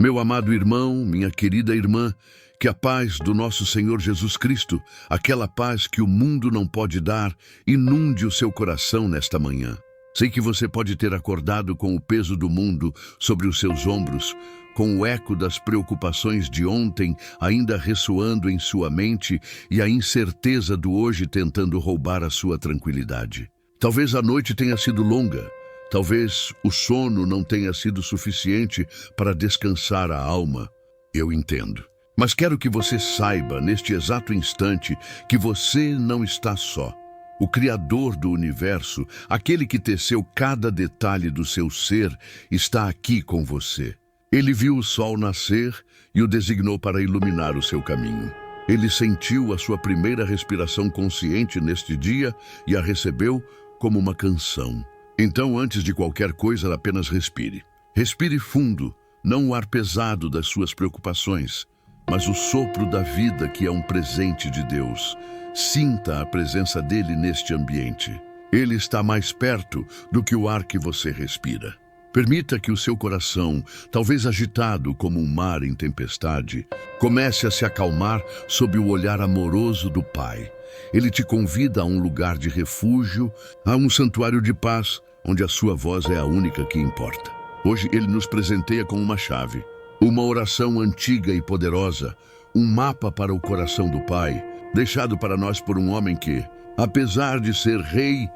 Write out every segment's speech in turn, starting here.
Meu amado irmão, minha querida irmã, que a paz do nosso Senhor Jesus Cristo, aquela paz que o mundo não pode dar, inunde o seu coração nesta manhã. Sei que você pode ter acordado com o peso do mundo sobre os seus ombros, com o eco das preocupações de ontem ainda ressoando em sua mente e a incerteza do hoje tentando roubar a sua tranquilidade. Talvez a noite tenha sido longa, talvez o sono não tenha sido suficiente para descansar a alma. Eu entendo. Mas quero que você saiba, neste exato instante, que você não está só. O Criador do universo, aquele que teceu cada detalhe do seu ser, está aqui com você. Ele viu o sol nascer e o designou para iluminar o seu caminho. Ele sentiu a sua primeira respiração consciente neste dia e a recebeu como uma canção. Então, antes de qualquer coisa, apenas respire. Respire fundo, não o ar pesado das suas preocupações, mas o sopro da vida que é um presente de Deus. Sinta a presença dele neste ambiente. Ele está mais perto do que o ar que você respira. Permita que o seu coração, talvez agitado como um mar em tempestade, comece a se acalmar sob o olhar amoroso do Pai. Ele te convida a um lugar de refúgio, a um santuário de paz, onde a sua voz é a única que importa. Hoje ele nos presenteia com uma chave, uma oração antiga e poderosa, um mapa para o coração do Pai, deixado para nós por um homem que, apesar de ser rei,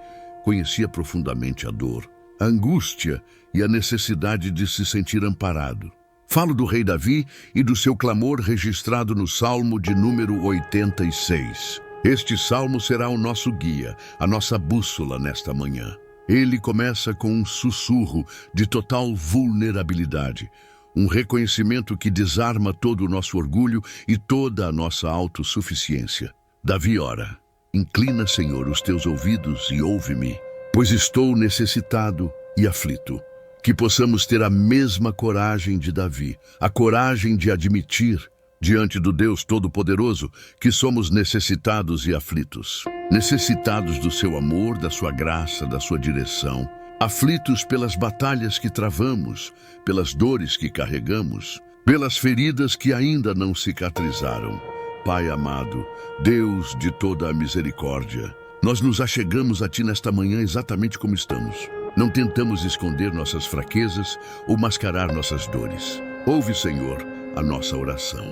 conhecia profundamente a dor, a angústia e a necessidade de se sentir amparado. Falo do rei Davi e do seu clamor registrado no Salmo de número 86. Este salmo será o nosso guia, a nossa bússola nesta manhã. Ele começa com um sussurro de total vulnerabilidade, um reconhecimento que desarma todo o nosso orgulho e toda a nossa autossuficiência. Davi ora: inclina, Senhor, os teus ouvidos e ouve-me, pois estou necessitado e aflito. Que possamos ter a mesma coragem de Davi, a coragem de admitir, diante do Deus Todo-Poderoso, que somos necessitados e aflitos. Necessitados do seu amor, da sua graça, da sua direção. Aflitos pelas batalhas que travamos, pelas dores que carregamos, pelas feridas que ainda não cicatrizaram. Pai amado, Deus de toda a misericórdia, nós nos achegamos a Ti nesta manhã exatamente como estamos. Não tentamos esconder nossas fraquezas ou mascarar nossas dores. Ouve, Senhor, a nossa oração.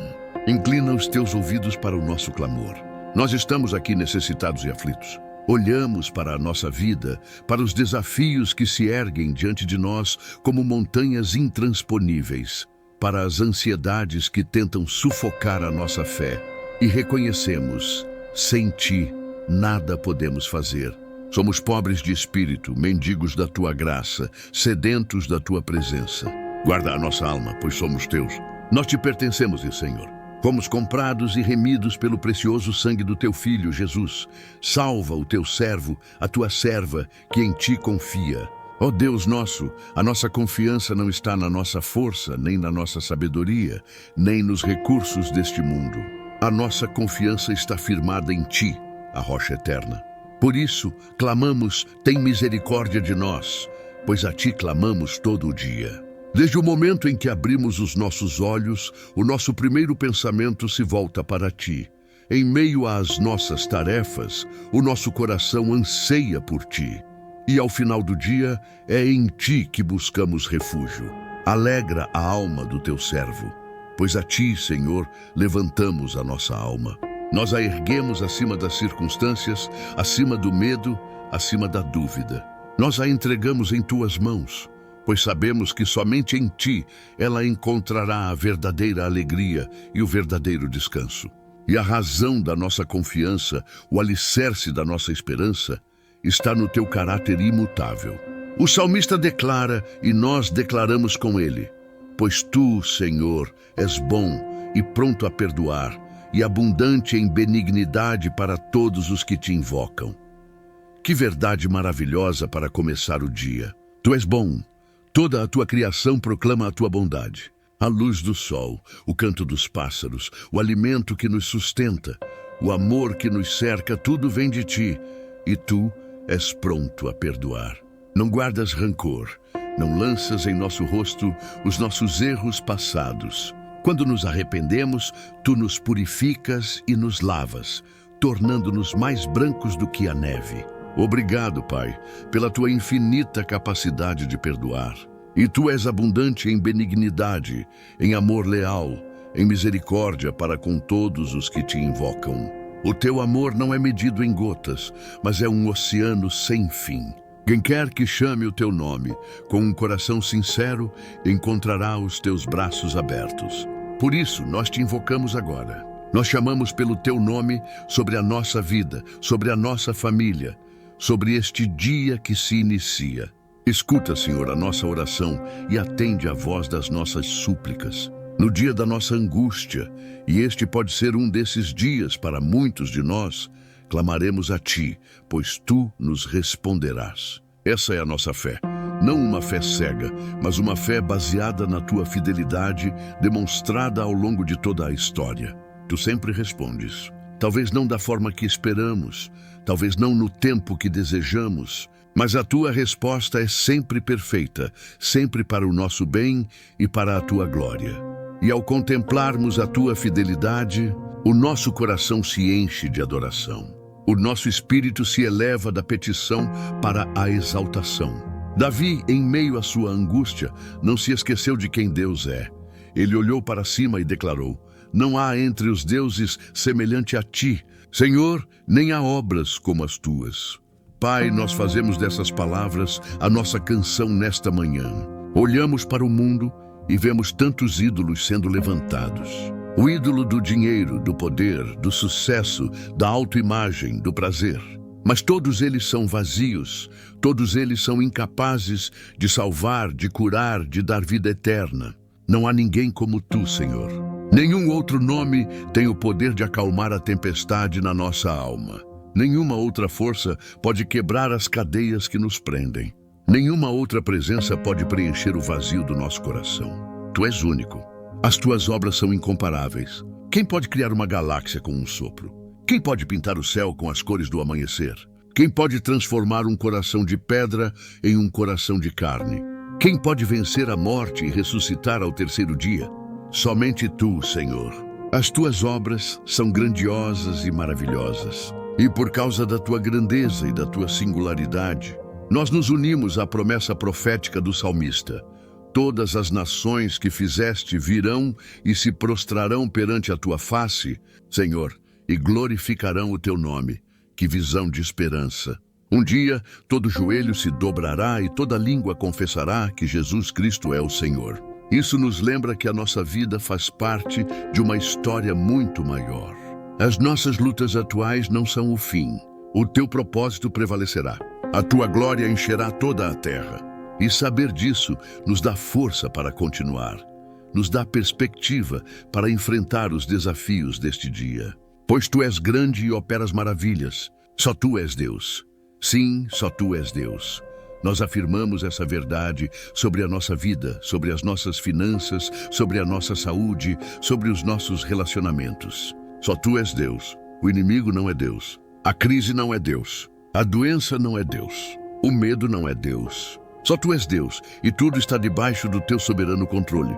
Inclina os Teus ouvidos para o nosso clamor. Nós estamos aqui necessitados e aflitos. Olhamos para a nossa vida, para os desafios que se erguem diante de nós como montanhas intransponíveis, para as ansiedades que tentam sufocar a nossa fé. E reconhecemos, sem Ti, nada podemos fazer. Somos pobres de espírito, mendigos da Tua graça, sedentos da Tua presença. Guarda a nossa alma, pois somos Teus. Nós Te pertencemos, Senhor. Fomos comprados e remidos pelo precioso sangue do Teu Filho, Jesus. Salva o Teu servo, a Tua serva, que em Ti confia. Ó Deus nosso, a nossa confiança não está na nossa força, nem na nossa sabedoria, nem nos recursos deste mundo. A nossa confiança está firmada em Ti, a rocha eterna. Por isso, clamamos, tem misericórdia de nós, pois a Ti clamamos todo o dia. Desde o momento em que abrimos os nossos olhos, o nosso primeiro pensamento se volta para Ti. Em meio às nossas tarefas, o nosso coração anseia por Ti. E ao final do dia, é em Ti que buscamos refúgio. Alegra a alma do Teu servo, pois a Ti, Senhor, levantamos a nossa alma. Nós a erguemos acima das circunstâncias, acima do medo, acima da dúvida. Nós a entregamos em Tuas mãos, pois sabemos que somente em Ti ela encontrará a verdadeira alegria e o verdadeiro descanso. E a razão da nossa confiança, o alicerce da nossa esperança, está no Teu caráter imutável. O salmista declara e nós declaramos com ele: pois Tu, Senhor, és bom e pronto a perdoar, e abundante em benignidade para todos os que Te invocam. Que verdade maravilhosa para começar o dia! Tu és bom. Toda a Tua criação proclama a Tua bondade. A luz do sol, o canto dos pássaros, o alimento que nos sustenta, o amor que nos cerca, tudo vem de Ti, e Tu és pronto a perdoar. Não guardas rancor, Não lanças em nosso rosto os nossos erros passados. Quando nos arrependemos, tu nos purificas e nos lavas, tornando-nos mais brancos do que a neve. Obrigado, Pai, pela tua infinita capacidade de perdoar. E tu és abundante em benignidade, em amor leal, em misericórdia para com todos os que te invocam. O teu amor não é medido em gotas, mas é um oceano sem fim. Quem quer que chame o teu nome, com um coração sincero, encontrará os teus braços abertos. Por isso, nós te invocamos agora. Nós chamamos pelo teu nome sobre a nossa vida, sobre a nossa família, sobre este dia que se inicia. Escuta, Senhor, a nossa oração e atende a voz das nossas súplicas. No dia da nossa angústia, e este pode ser um desses dias para muitos de nós, clamaremos a Ti, pois Tu nos responderás. Essa é a nossa fé. Não uma fé cega, mas uma fé baseada na Tua fidelidade, demonstrada ao longo de toda a história. Tu sempre respondes. Talvez não da forma que esperamos, talvez não no tempo que desejamos, mas a Tua resposta é sempre perfeita, sempre para o nosso bem e para a Tua glória. E ao contemplarmos a Tua fidelidade, o nosso coração se enche de adoração. O nosso espírito se eleva da petição para a exaltação. Davi, em meio à sua angústia, não se esqueceu de quem Deus é. Ele olhou para cima e declarou: não há entre os deuses semelhante a Ti, Senhor, nem há obras como as Tuas. Pai, nós fazemos dessas palavras a nossa canção nesta manhã. Olhamos para o mundo e vemos tantos ídolos sendo levantados. O ídolo do dinheiro, do poder, do sucesso, da autoimagem, do prazer. Mas todos eles são vazios, todos eles são incapazes de salvar, de curar, de dar vida eterna. Não há ninguém como Tu, Senhor. Nenhum outro nome tem o poder de acalmar a tempestade na nossa alma. Nenhuma outra força pode quebrar as cadeias que nos prendem. Nenhuma outra presença pode preencher o vazio do nosso coração. Tu és único. As Tuas obras são incomparáveis. Quem pode criar uma galáxia com um sopro? Quem pode pintar o céu com as cores do amanhecer? Quem pode transformar um coração de pedra em um coração de carne? Quem pode vencer a morte e ressuscitar ao terceiro dia? Somente Tu, Senhor. As Tuas obras são grandiosas e maravilhosas. E por causa da Tua grandeza e da Tua singularidade, nós nos unimos à promessa profética do salmista. Todas as nações que fizeste virão e se prostrarão perante a Tua face, Senhor, e glorificarão o Teu nome. Que visão de esperança! Um dia, todo joelho se dobrará e toda língua confessará que Jesus Cristo é o Senhor. Isso nos lembra que a nossa vida faz parte de uma história muito maior. As nossas lutas atuais não são o fim. O Teu propósito prevalecerá. A Tua glória encherá toda a terra. E saber disso nos dá força para continuar. Nos dá perspectiva para enfrentar os desafios deste dia. Pois Tu és grande e operas maravilhas. Só Tu és Deus. Sim, só Tu és Deus. Nós afirmamos essa verdade sobre a nossa vida, sobre as nossas finanças, sobre a nossa saúde, sobre os nossos relacionamentos. Só Tu és Deus. O inimigo não é Deus. A crise não é Deus. A doença não é Deus. O medo não é Deus. Só Tu és Deus e tudo está debaixo do Teu soberano controle.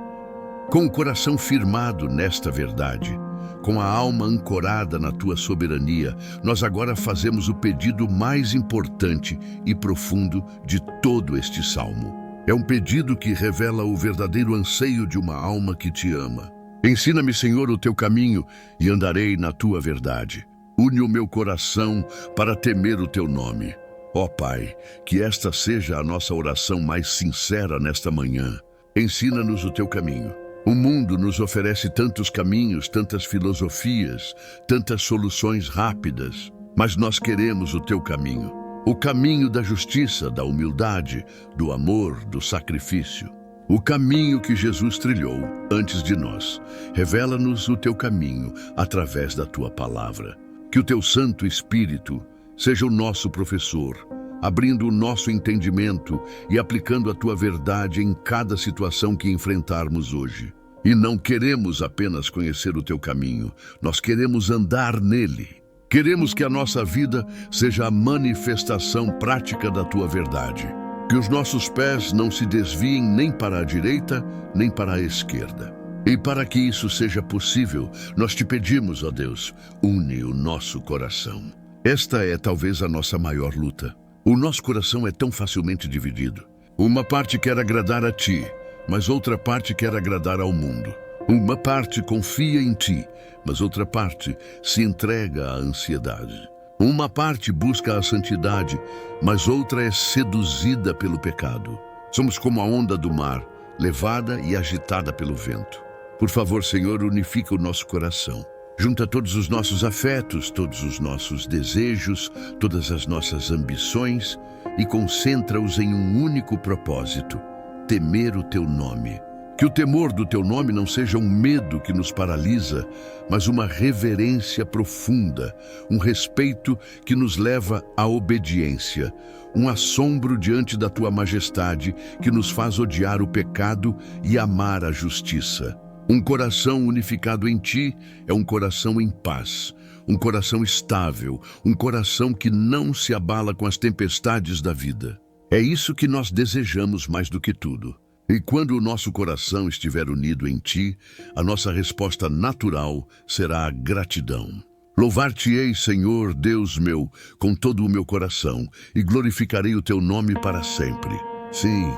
Com o coração firmado nesta verdade, com a alma ancorada na Tua soberania, nós agora fazemos o pedido mais importante e profundo de todo este salmo. É um pedido que revela o verdadeiro anseio de uma alma que Te ama. Ensina-me, Senhor, o Teu caminho e andarei na Tua verdade. Une o meu coração para temer o Teu nome. Ó Pai, que esta seja a nossa oração mais sincera nesta manhã. Ensina-nos o Teu caminho. O mundo nos oferece tantos caminhos, tantas filosofias, tantas soluções rápidas, mas nós queremos o Teu caminho. O caminho da justiça, da humildade, do amor, do sacrifício. O caminho que Jesus trilhou antes de nós. Revela-nos o Teu caminho através da Tua palavra. Que o Teu Santo Espírito seja o nosso professor, abrindo o nosso entendimento e aplicando a Tua verdade em cada situação que enfrentarmos hoje. E não queremos apenas conhecer o Teu caminho, nós queremos andar nele. Queremos que a nossa vida seja a manifestação prática da Tua verdade. Que os nossos pés não se desviem nem para a direita, nem para a esquerda. E para que isso seja possível, nós te pedimos, ó Deus, une o nosso coração. Esta é talvez a nossa maior luta. O nosso coração é tão facilmente dividido. Uma parte quer agradar a ti, mas outra parte quer agradar ao mundo. Uma parte confia em ti, mas outra parte se entrega à ansiedade. Uma parte busca a santidade, mas outra é seduzida pelo pecado. Somos como a onda do mar, levada e agitada pelo vento. Por favor, Senhor, unifica o nosso coração. Junta todos os nossos afetos, todos os nossos desejos, todas as nossas ambições e concentra-os em um único propósito: temer o teu nome. Que o temor do teu nome não seja um medo que nos paralisa, mas uma reverência profunda, um respeito que nos leva à obediência, um assombro diante da tua majestade que nos faz odiar o pecado e amar a justiça. Um coração unificado em ti é um coração em paz, um coração estável, um coração que não se abala com as tempestades da vida. É isso que nós desejamos mais do que tudo. E quando o nosso coração estiver unido em ti, a nossa resposta natural será a gratidão. Louvar-te-ei, Senhor, Deus meu, com todo o meu coração, e glorificarei o teu nome para sempre. Sim,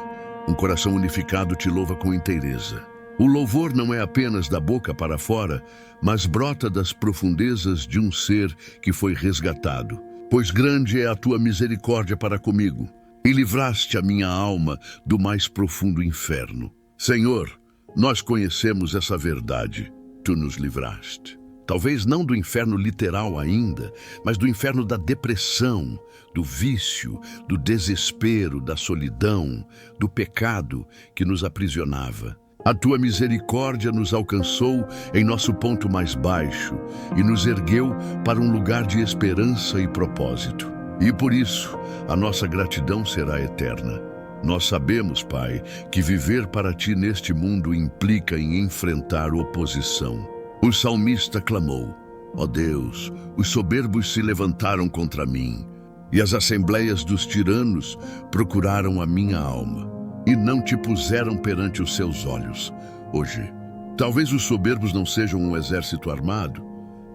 um coração unificado te louva com inteireza. O louvor não é apenas da boca para fora, mas brota das profundezas de um ser que foi resgatado. Pois grande é a tua misericórdia para comigo, e livraste a minha alma do mais profundo inferno. Senhor, nós conhecemos essa verdade. Tu nos livraste. Talvez não do inferno literal ainda, mas do inferno da depressão, do vício, do desespero, da solidão, do pecado que nos aprisionava. A tua misericórdia nos alcançou em nosso ponto mais baixo e nos ergueu para um lugar de esperança e propósito. E por isso, a nossa gratidão será eterna. Nós sabemos, Pai, que viver para ti neste mundo implica em enfrentar oposição. O salmista clamou: ó Deus, os soberbos se levantaram contra mim, e as assembleias dos tiranos procuraram a minha alma, e não te puseram perante os seus olhos. Hoje, talvez os soberbos não sejam um exército armado,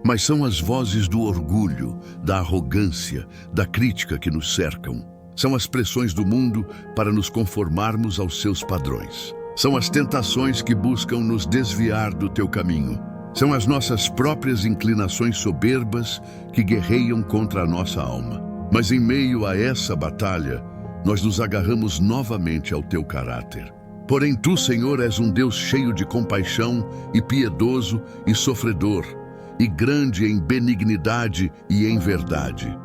mas são as vozes do orgulho, da arrogância, da crítica que nos cercam. São as pressões do mundo para nos conformarmos aos seus padrões. São as tentações que buscam nos desviar do teu caminho. São as nossas próprias inclinações soberbas que guerreiam contra a nossa alma. Mas em meio a essa batalha, nós nos agarramos novamente ao teu caráter. Porém, tu, Senhor, és um Deus cheio de compaixão e piedoso e sofredor, e grande em benignidade e em verdade.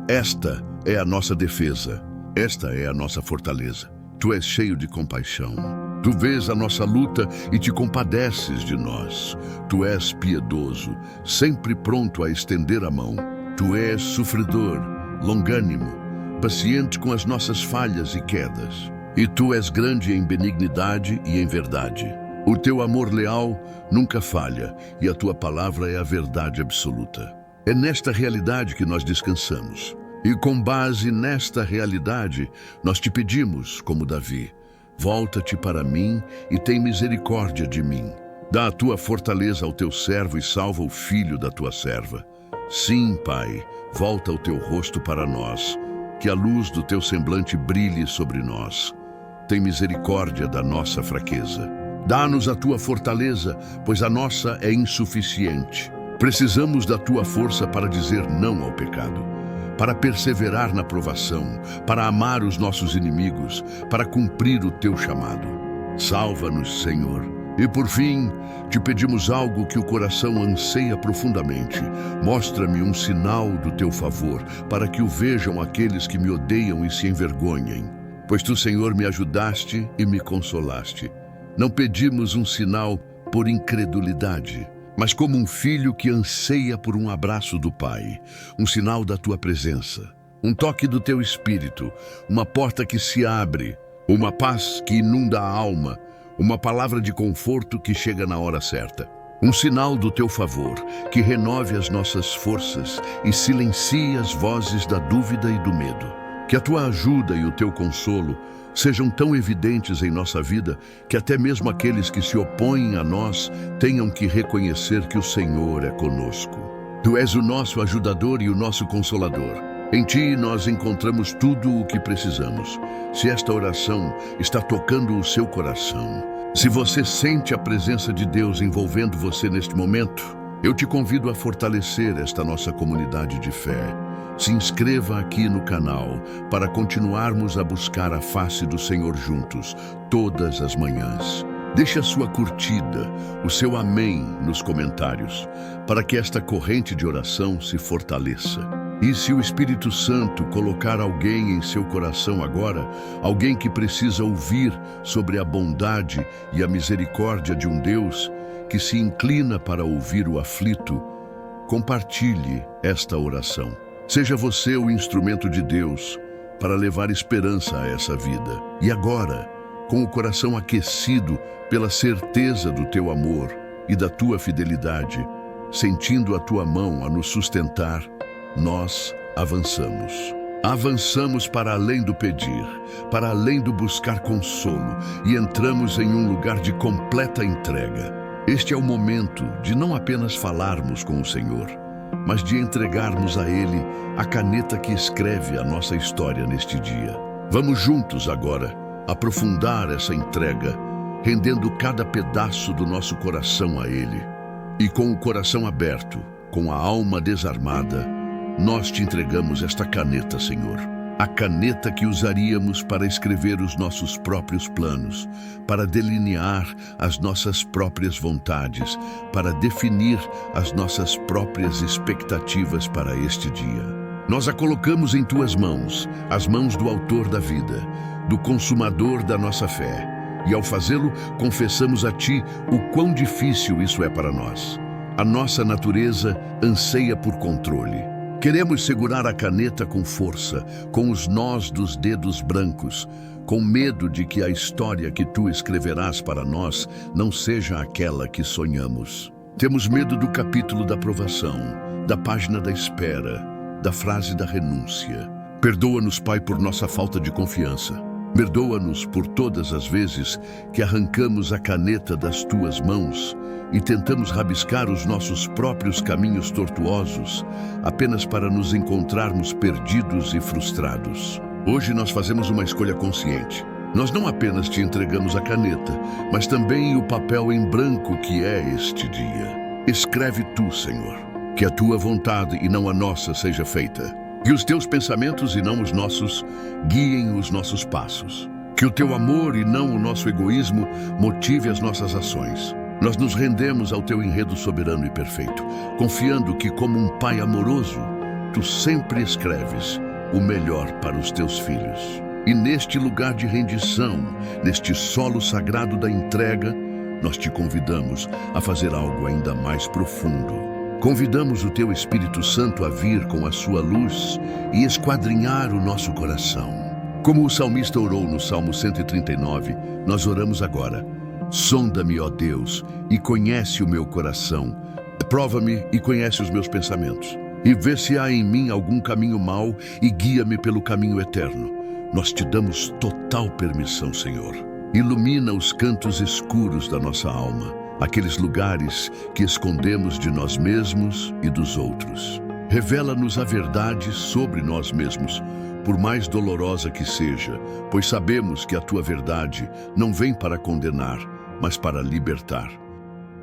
Esta é a nossa defesa, esta é a nossa fortaleza. Tu és cheio de compaixão. Tu vês a nossa luta e te compadeces de nós. Tu és piedoso, sempre pronto a estender a mão. Tu és sofredor, longânimo, paciente com as nossas falhas e quedas. E tu és grande em benignidade e em verdade. O teu amor leal nunca falha, e a tua palavra é a verdade absoluta. É nesta realidade que nós descansamos. E com base nesta realidade, nós te pedimos, como Davi: volta-te para mim e tem misericórdia de mim. Dá a tua fortaleza ao teu servo e salva o filho da tua serva. Sim, Pai, volta o teu rosto para nós, que a luz do teu semblante brilhe sobre nós. Tem misericórdia da nossa fraqueza. Dá-nos a tua fortaleza, pois a nossa é insuficiente. Precisamos da tua força para dizer não ao pecado, para perseverar na provação, para amar os nossos inimigos, para cumprir o teu chamado. Salva-nos, Senhor. E por fim, te pedimos algo que o coração anseia profundamente. Mostra-me um sinal do teu favor, para que o vejam aqueles que me odeiam e se envergonhem. Pois tu, Senhor, me ajudaste e me consolaste. Não pedimos um sinal por incredulidade, mas como um filho que anseia por um abraço do Pai, um sinal da tua presença, um toque do teu espírito, uma porta que se abre, uma paz que inunda a alma, uma palavra de conforto que chega na hora certa. Um sinal do teu favor que renove as nossas forças e silencie as vozes da dúvida e do medo. Que a tua ajuda e o teu consolo sejam tão evidentes em nossa vida que até mesmo aqueles que se opõem a nós tenham que reconhecer que o Senhor é conosco. Tu és o nosso ajudador e o nosso consolador. Em Ti nós encontramos tudo o que precisamos. Se esta oração está tocando o seu coração, se você sente a presença de Deus envolvendo você neste momento, eu te convido a fortalecer esta nossa comunidade de fé. Se inscreva aqui no canal para continuarmos a buscar a face do Senhor juntos, todas as manhãs. Deixe a sua curtida, o seu amém nos comentários, para que esta corrente de oração se fortaleça. E se o Espírito Santo colocar alguém em seu coração agora, alguém que precisa ouvir sobre a bondade e a misericórdia de um Deus que se inclina para ouvir o aflito, compartilhe esta oração. Seja você o instrumento de Deus para levar esperança a essa vida. E agora, com o coração aquecido pela certeza do teu amor e da tua fidelidade, sentindo a tua mão a nos sustentar, nós avançamos. Avançamos para além do pedir, para além do buscar consolo e entramos em um lugar de completa entrega. Este é o momento de não apenas falarmos com o Senhor, mas de entregarmos a Ele a caneta que escreve a nossa história neste dia. Vamos juntos agora aprofundar essa entrega, rendendo cada pedaço do nosso coração a Ele. E com o coração aberto, com a alma desarmada, nós te entregamos esta caneta, Senhor. A caneta que usaríamos para escrever os nossos próprios planos, para delinear as nossas próprias vontades, para definir as nossas próprias expectativas para este dia. Nós a colocamos em tuas mãos, as mãos do autor da vida, do consumador da nossa fé. E ao fazê-lo, confessamos a ti o quão difícil isso é para nós. A nossa natureza anseia por controle. Queremos segurar a caneta com força, com os nós dos dedos brancos, com medo de que a história que tu escreverás para nós não seja aquela que sonhamos. Temos medo do capítulo da provação, da página da espera, da frase da renúncia. Perdoa-nos, Pai, por nossa falta de confiança. Perdoa-nos por todas as vezes que arrancamos a caneta das tuas mãos e tentamos rabiscar os nossos próprios caminhos tortuosos apenas para nos encontrarmos perdidos e frustrados. Hoje nós fazemos uma escolha consciente. Nós não apenas te entregamos a caneta, mas também o papel em branco que é este dia. Escreve tu, Senhor, que a tua vontade e não a nossa seja feita. Que os teus pensamentos e não os nossos guiem os nossos passos. Que o teu amor e não o nosso egoísmo motive as nossas ações. Nós nos rendemos ao teu enredo soberano e perfeito, confiando que, como um pai amoroso, tu sempre escreves o melhor para os teus filhos. E neste lugar de rendição, neste solo sagrado da entrega, nós te convidamos a fazer algo ainda mais profundo. Convidamos o teu Espírito Santo a vir com a sua luz e esquadrinhar o nosso coração. Como o salmista orou no Salmo 139, nós oramos agora. Sonda-me, ó Deus, e conhece o meu coração. Prova-me e conhece os meus pensamentos. E vê se há em mim algum caminho mau e guia-me pelo caminho eterno. Nós te damos total permissão, Senhor. Ilumina os cantos escuros da nossa alma, aqueles lugares que escondemos de nós mesmos e dos outros. Revela-nos a verdade sobre nós mesmos, por mais dolorosa que seja, pois sabemos que a tua verdade não vem para condenar, mas para libertar.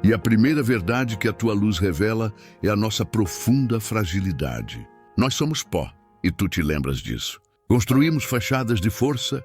E a primeira verdade que a tua luz revela é a nossa profunda fragilidade. Nós somos pó, e tu te lembras disso. Construímos fachadas de força,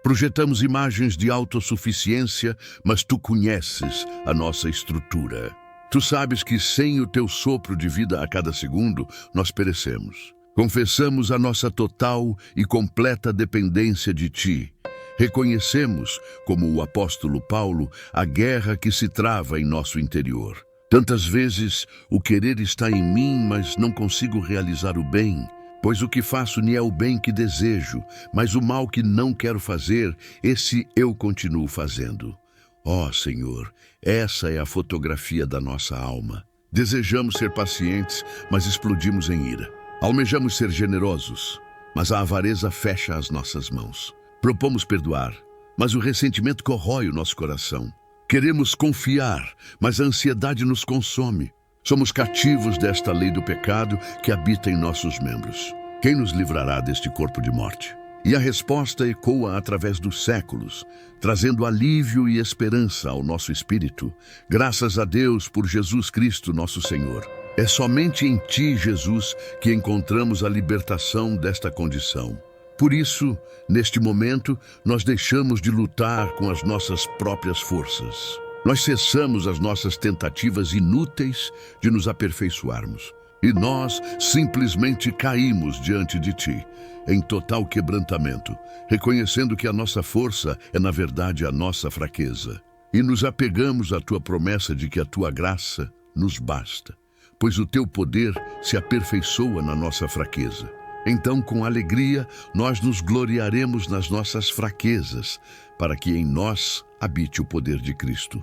projetamos imagens de autossuficiência, mas tu conheces a nossa estrutura. Tu sabes que sem o teu sopro de vida a cada segundo, nós perecemos. Confessamos a nossa total e completa dependência de ti. Reconhecemos, como o apóstolo Paulo, a guerra que se trava em nosso interior. Tantas vezes o querer está em mim, mas não consigo realizar o bem. Pois o que faço nem é o bem que desejo, mas o mal que não quero fazer, esse eu continuo fazendo. Ó Senhor, essa é a fotografia da nossa alma. Desejamos ser pacientes, mas explodimos em ira. Almejamos ser generosos, mas a avareza fecha as nossas mãos. Propomos perdoar, mas o ressentimento corrói o nosso coração. Queremos confiar, mas a ansiedade nos consome. Somos cativos desta lei do pecado que habita em nossos membros. Quem nos livrará deste corpo de morte? E a resposta ecoa através dos séculos, trazendo alívio e esperança ao nosso espírito. Graças a Deus por Jesus Cristo, nosso Senhor. É somente em Ti, Jesus, que encontramos a libertação desta condição. Por isso, neste momento, nós deixamos de lutar com as nossas próprias forças. Nós cessamos as nossas tentativas inúteis de nos aperfeiçoarmos. E nós simplesmente caímos diante de Ti, em total quebrantamento, reconhecendo que a nossa força é, na verdade, a nossa fraqueza. E nos apegamos à Tua promessa de que a Tua graça nos basta, pois o Teu poder se aperfeiçoa na nossa fraqueza. Então, com alegria, nós nos gloriaremos nas nossas fraquezas, para que em nós habite o poder de Cristo.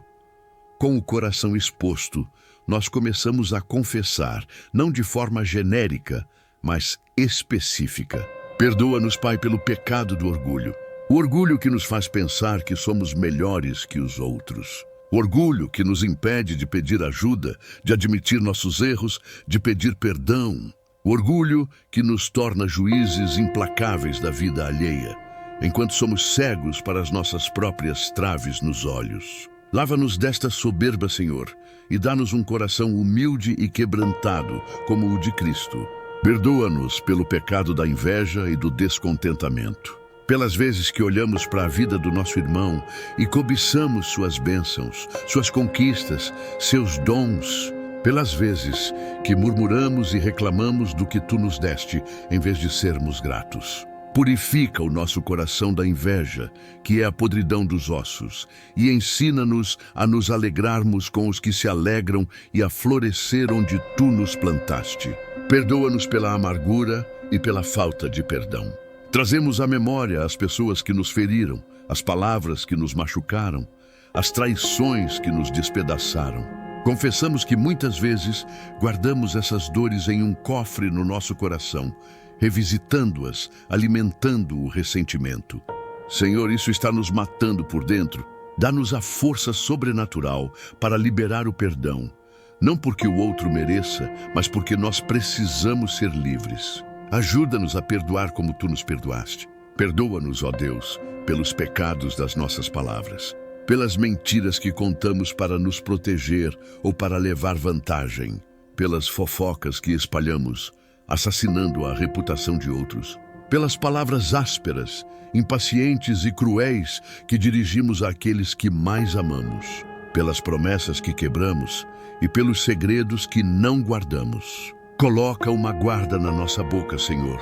Com o coração exposto, nós começamos a confessar, não de forma genérica, mas específica. Perdoa-nos, Pai, pelo pecado do orgulho. O orgulho que nos faz pensar que somos melhores que os outros. O orgulho que nos impede de pedir ajuda, de admitir nossos erros, de pedir perdão. O orgulho que nos torna juízes implacáveis da vida alheia, enquanto somos cegos para as nossas próprias traves nos olhos. Lava-nos desta soberba, Senhor, e dá-nos um coração humilde e quebrantado, como o de Cristo. Perdoa-nos pelo pecado da inveja e do descontentamento. Pelas vezes que olhamos para a vida do nosso irmão e cobiçamos suas bênçãos, suas conquistas, seus dons. Pelas vezes que murmuramos e reclamamos do que Tu nos deste, em vez de sermos gratos. Purifica o nosso coração da inveja, que é a podridão dos ossos, e ensina-nos a nos alegrarmos com os que se alegram e a florescer onde Tu nos plantaste. Perdoa-nos pela amargura e pela falta de perdão. Trazemos à memória as pessoas que nos feriram, as palavras que nos machucaram, as traições que nos despedaçaram. Confessamos que muitas vezes guardamos essas dores em um cofre no nosso coração, revisitando-as, alimentando o ressentimento. Senhor, isso está nos matando por dentro. Dá-nos a força sobrenatural para liberar o perdão, não porque o outro mereça, mas porque nós precisamos ser livres. Ajuda-nos a perdoar como Tu nos perdoaste. Perdoa-nos, ó Deus, pelos pecados das nossas palavras, pelas mentiras que contamos para nos proteger ou para levar vantagem, pelas fofocas que espalhamos, assassinando a reputação de outros, pelas palavras ásperas, impacientes e cruéis que dirigimos àqueles que mais amamos, pelas promessas que quebramos e pelos segredos que não guardamos. Coloca uma guarda na nossa boca, Senhor,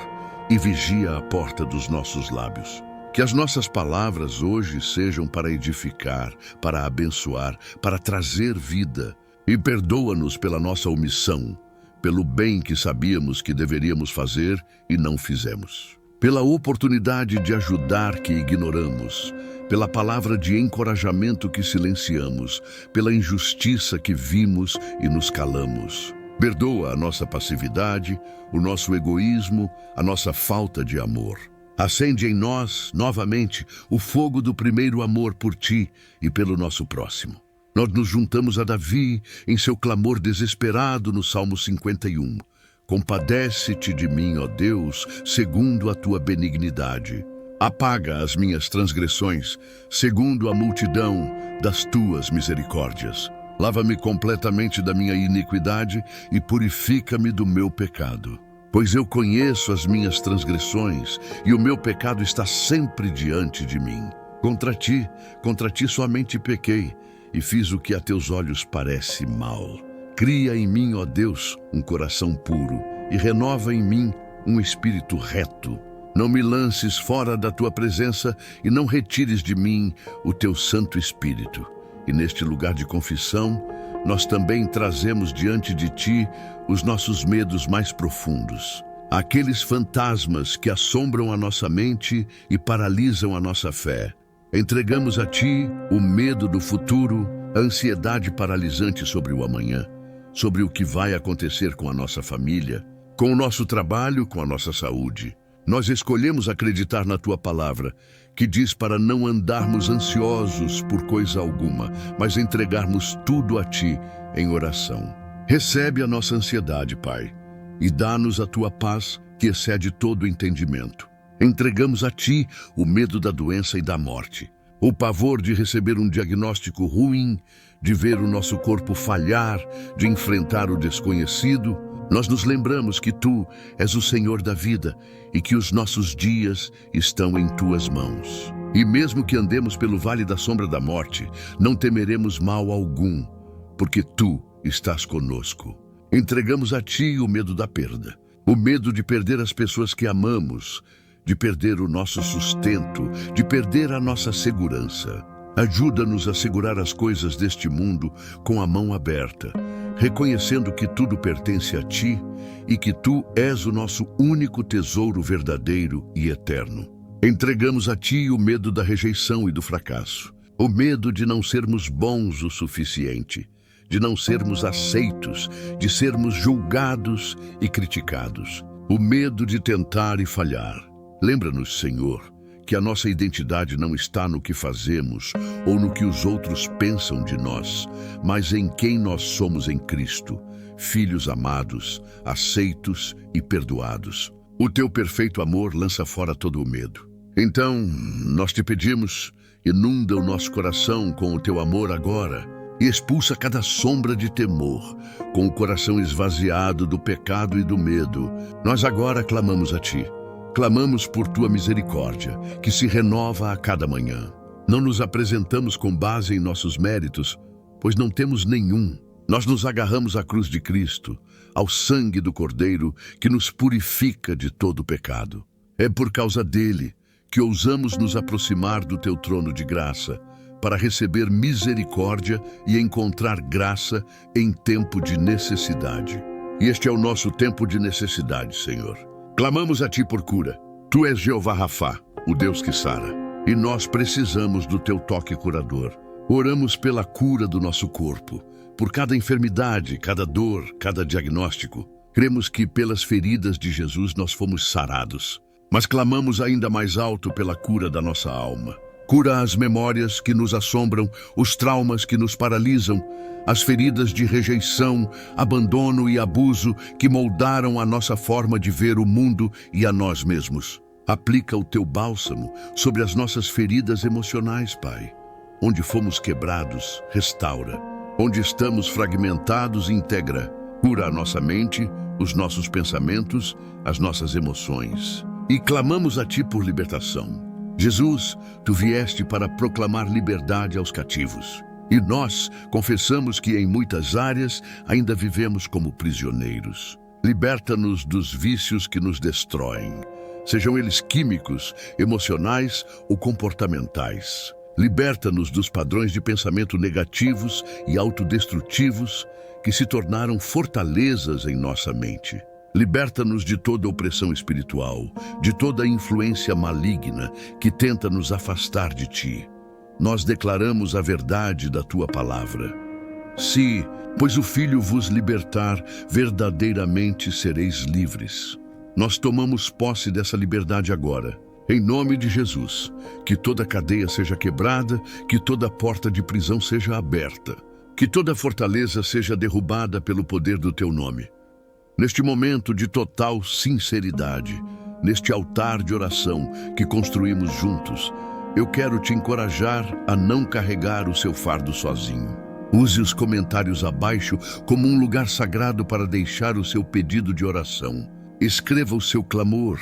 e vigia a porta dos nossos lábios. Que as nossas palavras hoje sejam para edificar, para abençoar, para trazer vida. E perdoa-nos pela nossa omissão, pelo bem que sabíamos que deveríamos fazer e não fizemos. Pela oportunidade de ajudar que ignoramos, pela palavra de encorajamento que silenciamos, pela injustiça que vimos e nos calamos. Perdoa a nossa passividade, o nosso egoísmo, a nossa falta de amor. Acende em nós, novamente, o fogo do primeiro amor por Ti e pelo nosso próximo. Nós nos juntamos a Davi em seu clamor desesperado no Salmo 51. Compadece-te de mim, ó Deus, segundo a Tua benignidade. Apaga as minhas transgressões, segundo a multidão das Tuas misericórdias. Lava-me completamente da minha iniquidade e purifica-me do meu pecado. Pois eu conheço as minhas transgressões e o meu pecado está sempre diante de mim. Contra ti somente pequei e fiz o que a teus olhos parece mal. Cria em mim, ó Deus, um coração puro e renova em mim um espírito reto. Não me lances fora da tua presença e não retires de mim o teu Santo Espírito. E neste lugar de confissão, nós também trazemos diante de ti os nossos medos mais profundos. Aqueles fantasmas que assombram a nossa mente e paralisam a nossa fé. Entregamos a ti o medo do futuro, a ansiedade paralisante sobre o amanhã, sobre o que vai acontecer com a nossa família, com o nosso trabalho, com a nossa saúde. Nós escolhemos acreditar na tua palavra, que diz para não andarmos ansiosos por coisa alguma, mas entregarmos tudo a ti em oração. Recebe a nossa ansiedade, Pai, e dá-nos a tua paz que excede todo o entendimento. Entregamos a ti o medo da doença e da morte, o pavor de receber um diagnóstico ruim, de ver o nosso corpo falhar, de enfrentar o desconhecido. Nós nos lembramos que tu és o Senhor da vida e que os nossos dias estão em tuas mãos. E mesmo que andemos pelo vale da sombra da morte, não temeremos mal algum, porque tu estás conosco. Entregamos a ti o medo da perda, o medo de perder as pessoas que amamos, de perder o nosso sustento, de perder a nossa segurança. Ajuda-nos a segurar as coisas deste mundo com a mão aberta, reconhecendo que tudo pertence a ti e que tu és o nosso único tesouro verdadeiro e eterno. Entregamos a ti o medo da rejeição e do fracasso, o medo de não sermos bons o suficiente, de não sermos aceitos, de sermos julgados e criticados, o medo de tentar e falhar. Lembra-nos, Senhor, que a nossa identidade não está no que fazemos ou no que os outros pensam de nós, mas em quem nós somos em Cristo, filhos amados, aceitos e perdoados. O teu perfeito amor lança fora todo o medo. Então, nós te pedimos, inunda o nosso coração com o teu amor agora e expulsa cada sombra de temor, com o coração esvaziado do pecado e do medo. Nós agora clamamos a ti. Clamamos por tua misericórdia, que se renova a cada manhã. Não nos apresentamos com base em nossos méritos, pois não temos nenhum. Nós nos agarramos à cruz de Cristo, ao sangue do Cordeiro, que nos purifica de todo o pecado. É por causa dele que ousamos nos aproximar do teu trono de graça, para receber misericórdia e encontrar graça em tempo de necessidade. E este é o nosso tempo de necessidade, Senhor. Clamamos a ti por cura. Tu és Jeová Rafá, o Deus que sara, e nós precisamos do teu toque curador. Oramos pela cura do nosso corpo, por cada enfermidade, cada dor, cada diagnóstico. Cremos que pelas feridas de Jesus nós fomos sarados, mas clamamos ainda mais alto pela cura da nossa alma. Cura as memórias que nos assombram, os traumas que nos paralisam, as feridas de rejeição, abandono e abuso que moldaram a nossa forma de ver o mundo e a nós mesmos. Aplica o teu bálsamo sobre as nossas feridas emocionais, Pai. Onde fomos quebrados, restaura. Onde estamos fragmentados, integra. Cura a nossa mente, os nossos pensamentos, as nossas emoções. E clamamos a ti por libertação. Jesus, tu vieste para proclamar liberdade aos cativos. E nós confessamos que em muitas áreas ainda vivemos como prisioneiros. Liberta-nos dos vícios que nos destroem, sejam eles químicos, emocionais ou comportamentais. Liberta-nos dos padrões de pensamento negativos e autodestrutivos que se tornaram fortalezas em nossa mente. Liberta-nos de toda opressão espiritual, de toda influência maligna que tenta nos afastar de ti. Nós declaramos a verdade da tua palavra. Se, pois o Filho vos libertar, verdadeiramente sereis livres. Nós tomamos posse dessa liberdade agora. Em nome de Jesus, que toda cadeia seja quebrada, que toda porta de prisão seja aberta, que toda fortaleza seja derrubada pelo poder do teu nome. Neste momento de total sinceridade, neste altar de oração que construímos juntos, eu quero te encorajar a não carregar o seu fardo sozinho. Use os comentários abaixo como um lugar sagrado para deixar o seu pedido de oração. Escreva o seu clamor,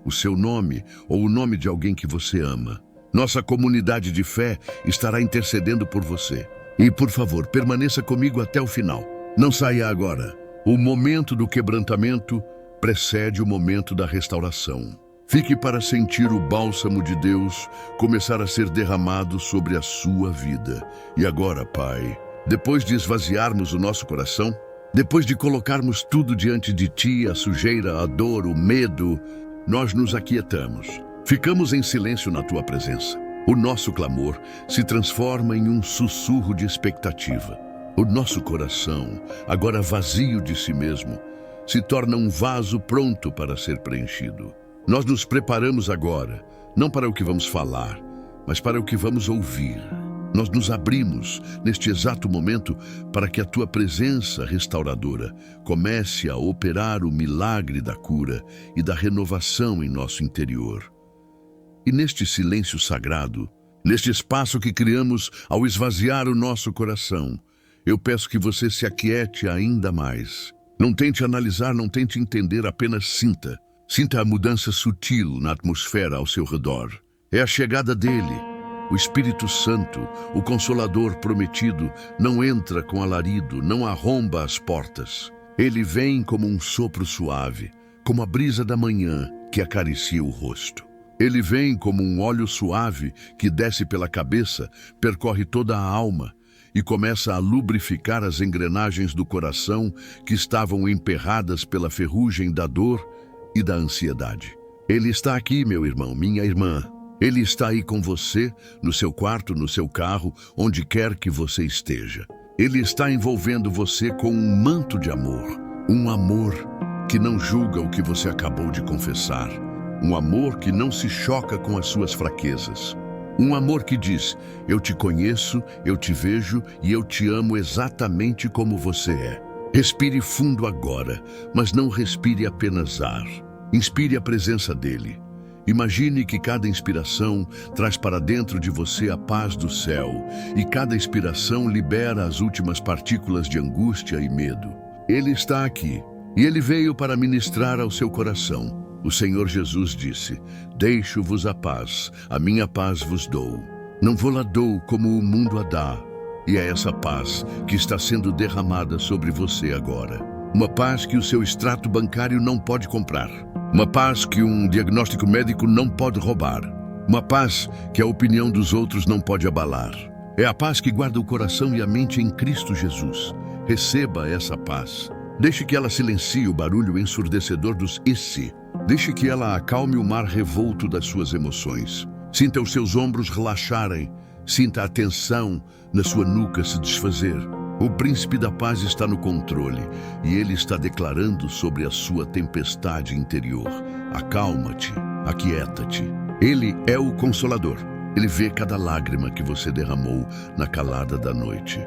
o seu nome ou o nome de alguém que você ama. Nossa comunidade de fé estará intercedendo por você. E, por favor, permaneça comigo até o final. Não saia agora. O momento do quebrantamento precede o momento da restauração. Fique para sentir o bálsamo de Deus começar a ser derramado sobre a sua vida. E agora, Pai, depois de esvaziarmos o nosso coração, depois de colocarmos tudo diante de Ti, a sujeira, a dor, o medo, nós nos aquietamos. Ficamos em silêncio na Tua presença. O nosso clamor se transforma em um sussurro de expectativa. O nosso coração, agora vazio de si mesmo, se torna um vaso pronto para ser preenchido. Nós nos preparamos agora, não para o que vamos falar, mas para o que vamos ouvir. Nós nos abrimos, neste exato momento, para que a tua presença restauradora comece a operar o milagre da cura e da renovação em nosso interior. E neste silêncio sagrado, neste espaço que criamos ao esvaziar o nosso coração, eu peço que você se aquiete ainda mais. Não tente analisar, não tente entender, apenas sinta. Sinta a mudança sutil na atmosfera ao seu redor. É a chegada dele. O Espírito Santo, o Consolador prometido, não entra com alarido, não arromba as portas. Ele vem como um sopro suave, como a brisa da manhã que acaricia o rosto. Ele vem como um óleo suave que desce pela cabeça, percorre toda a alma e começa a lubrificar as engrenagens do coração que estavam emperradas pela ferrugem da dor e da ansiedade. Ele está aqui, meu irmão, minha irmã. Ele está aí com você, no seu quarto, no seu carro, onde quer que você esteja. Ele está envolvendo você com um manto de amor. Um amor que não julga o que você acabou de confessar. Um amor que não se choca com as suas fraquezas. Um amor que diz: eu te conheço, eu te vejo e eu te amo exatamente como você é. Respire fundo agora, mas não respire apenas ar. Inspire a presença dele. Imagine que cada inspiração traz para dentro de você a paz do céu e cada expiração libera as últimas partículas de angústia e medo. Ele está aqui e ele veio para ministrar ao seu coração. O Senhor Jesus disse: deixo-vos a minha paz vos dou. Não vou-la dou como o mundo a dá. E é essa paz que está sendo derramada sobre você agora. Uma paz que o seu extrato bancário não pode comprar. Uma paz que um diagnóstico médico não pode roubar. Uma paz que a opinião dos outros não pode abalar. É a paz que guarda o coração e a mente em Cristo Jesus. Receba essa paz. Deixe que ela silencie o barulho ensurdecedor dos "e se". Deixe que ela acalme o mar revolto das suas emoções. Sinta os seus ombros relaxarem. Sinta a tensão na sua nuca se desfazer. O príncipe da paz está no controle e ele está declarando sobre a sua tempestade interior: acalma-te, aquieta-te. Ele é o Consolador. Ele vê cada lágrima que você derramou na calada da noite,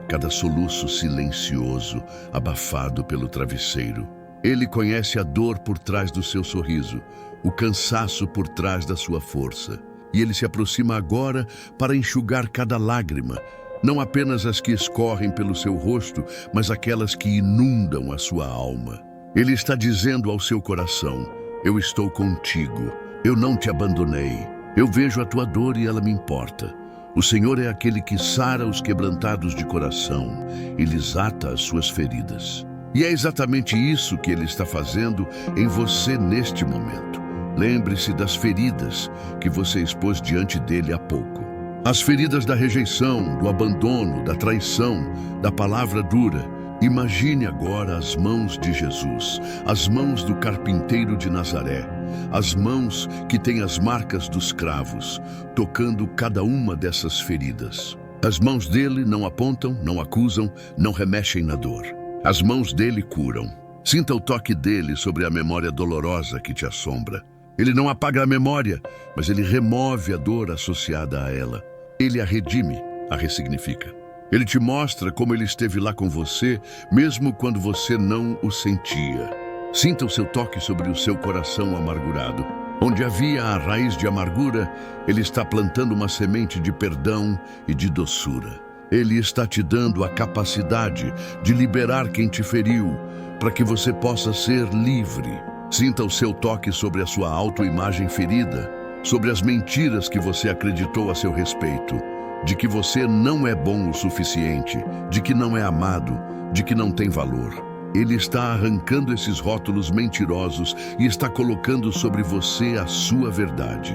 cada soluço silencioso abafado pelo travesseiro. Ele conhece a dor por trás do seu sorriso, o cansaço por trás da sua força. E ele se aproxima agora para enxugar cada lágrima, não apenas as que escorrem pelo seu rosto, mas aquelas que inundam a sua alma. Ele está dizendo ao seu coração: eu estou contigo, eu não te abandonei, eu vejo a tua dor e ela me importa. O Senhor é aquele que sara os quebrantados de coração e lhes ata as suas feridas. E é exatamente isso que ele está fazendo em você neste momento. Lembre-se das feridas que você expôs diante dele há pouco. As feridas da rejeição, do abandono, da traição, da palavra dura. Imagine agora as mãos de Jesus, as mãos do carpinteiro de Nazaré, as mãos que têm as marcas dos cravos, tocando cada uma dessas feridas. As mãos dele não apontam, não acusam, não remexem na dor. As mãos dele curam. Sinta o toque dele sobre a memória dolorosa que te assombra. Ele não apaga a memória, mas ele remove a dor associada a ela. Ele a redime, a ressignifica. Ele te mostra como ele esteve lá com você, mesmo quando você não o sentia. Sinta o seu toque sobre o seu coração amargurado. Onde havia a raiz de amargura, ele está plantando uma semente de perdão e de doçura. Ele está te dando a capacidade de liberar quem te feriu, para que você possa ser livre. Sinta o seu toque sobre a sua autoimagem ferida, sobre as mentiras que você acreditou a seu respeito, de que você não é bom o suficiente, de que não é amado, de que não tem valor. Ele está arrancando esses rótulos mentirosos e está colocando sobre você a sua verdade.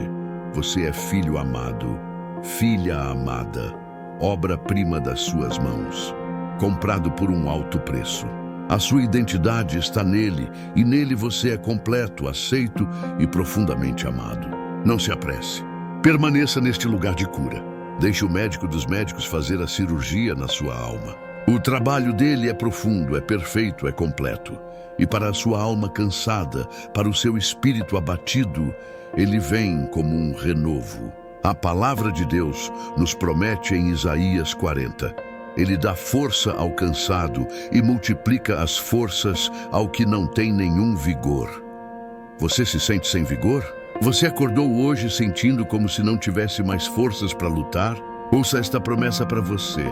Você é filho amado, filha amada, obra-prima das suas mãos, comprado por um alto preço. A sua identidade está nele e nele você é completo, aceito e profundamente amado. Não se apresse. Permaneça neste lugar de cura. Deixe o médico dos médicos fazer a cirurgia na sua alma. O trabalho dele é profundo, é perfeito, é completo. E para a sua alma cansada, para o seu espírito abatido, ele vem como um renovo. A palavra de Deus nos promete em Isaías 40. Ele dá força ao cansado e multiplica as forças ao que não tem nenhum vigor. Você se sente sem vigor? Você acordou hoje sentindo como se não tivesse mais forças para lutar? Ouça esta promessa para você.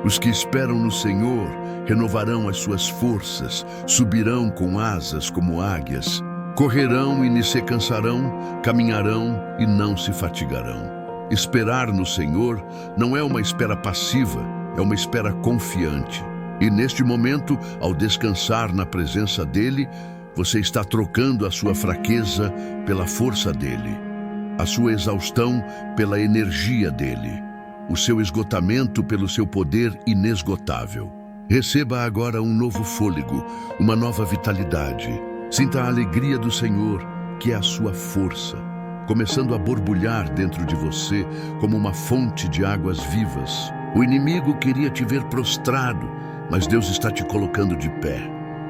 Os que esperam no Senhor renovarão as suas forças, subirão com asas como águias, correrão e não se cansarão, caminharão e não se fatigarão. Esperar no Senhor não é uma espera passiva, é uma espera confiante. E neste momento, ao descansar na presença dele, você está trocando a sua fraqueza pela força dele, a sua exaustão pela energia dele, o seu esgotamento pelo seu poder inesgotável. Receba agora um novo fôlego, uma nova vitalidade. Sinta a alegria do Senhor, que é a sua força, começando a borbulhar dentro de você como uma fonte de águas vivas. O inimigo queria te ver prostrado, mas Deus está te colocando de pé.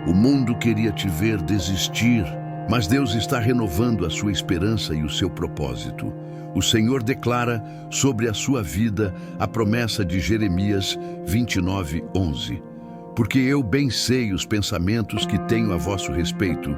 O mundo queria te ver desistir, mas Deus está renovando a sua esperança e o seu propósito. O Senhor declara sobre a sua vida a promessa de Jeremias 29:11. Porque eu bem sei os pensamentos que tenho a vosso respeito,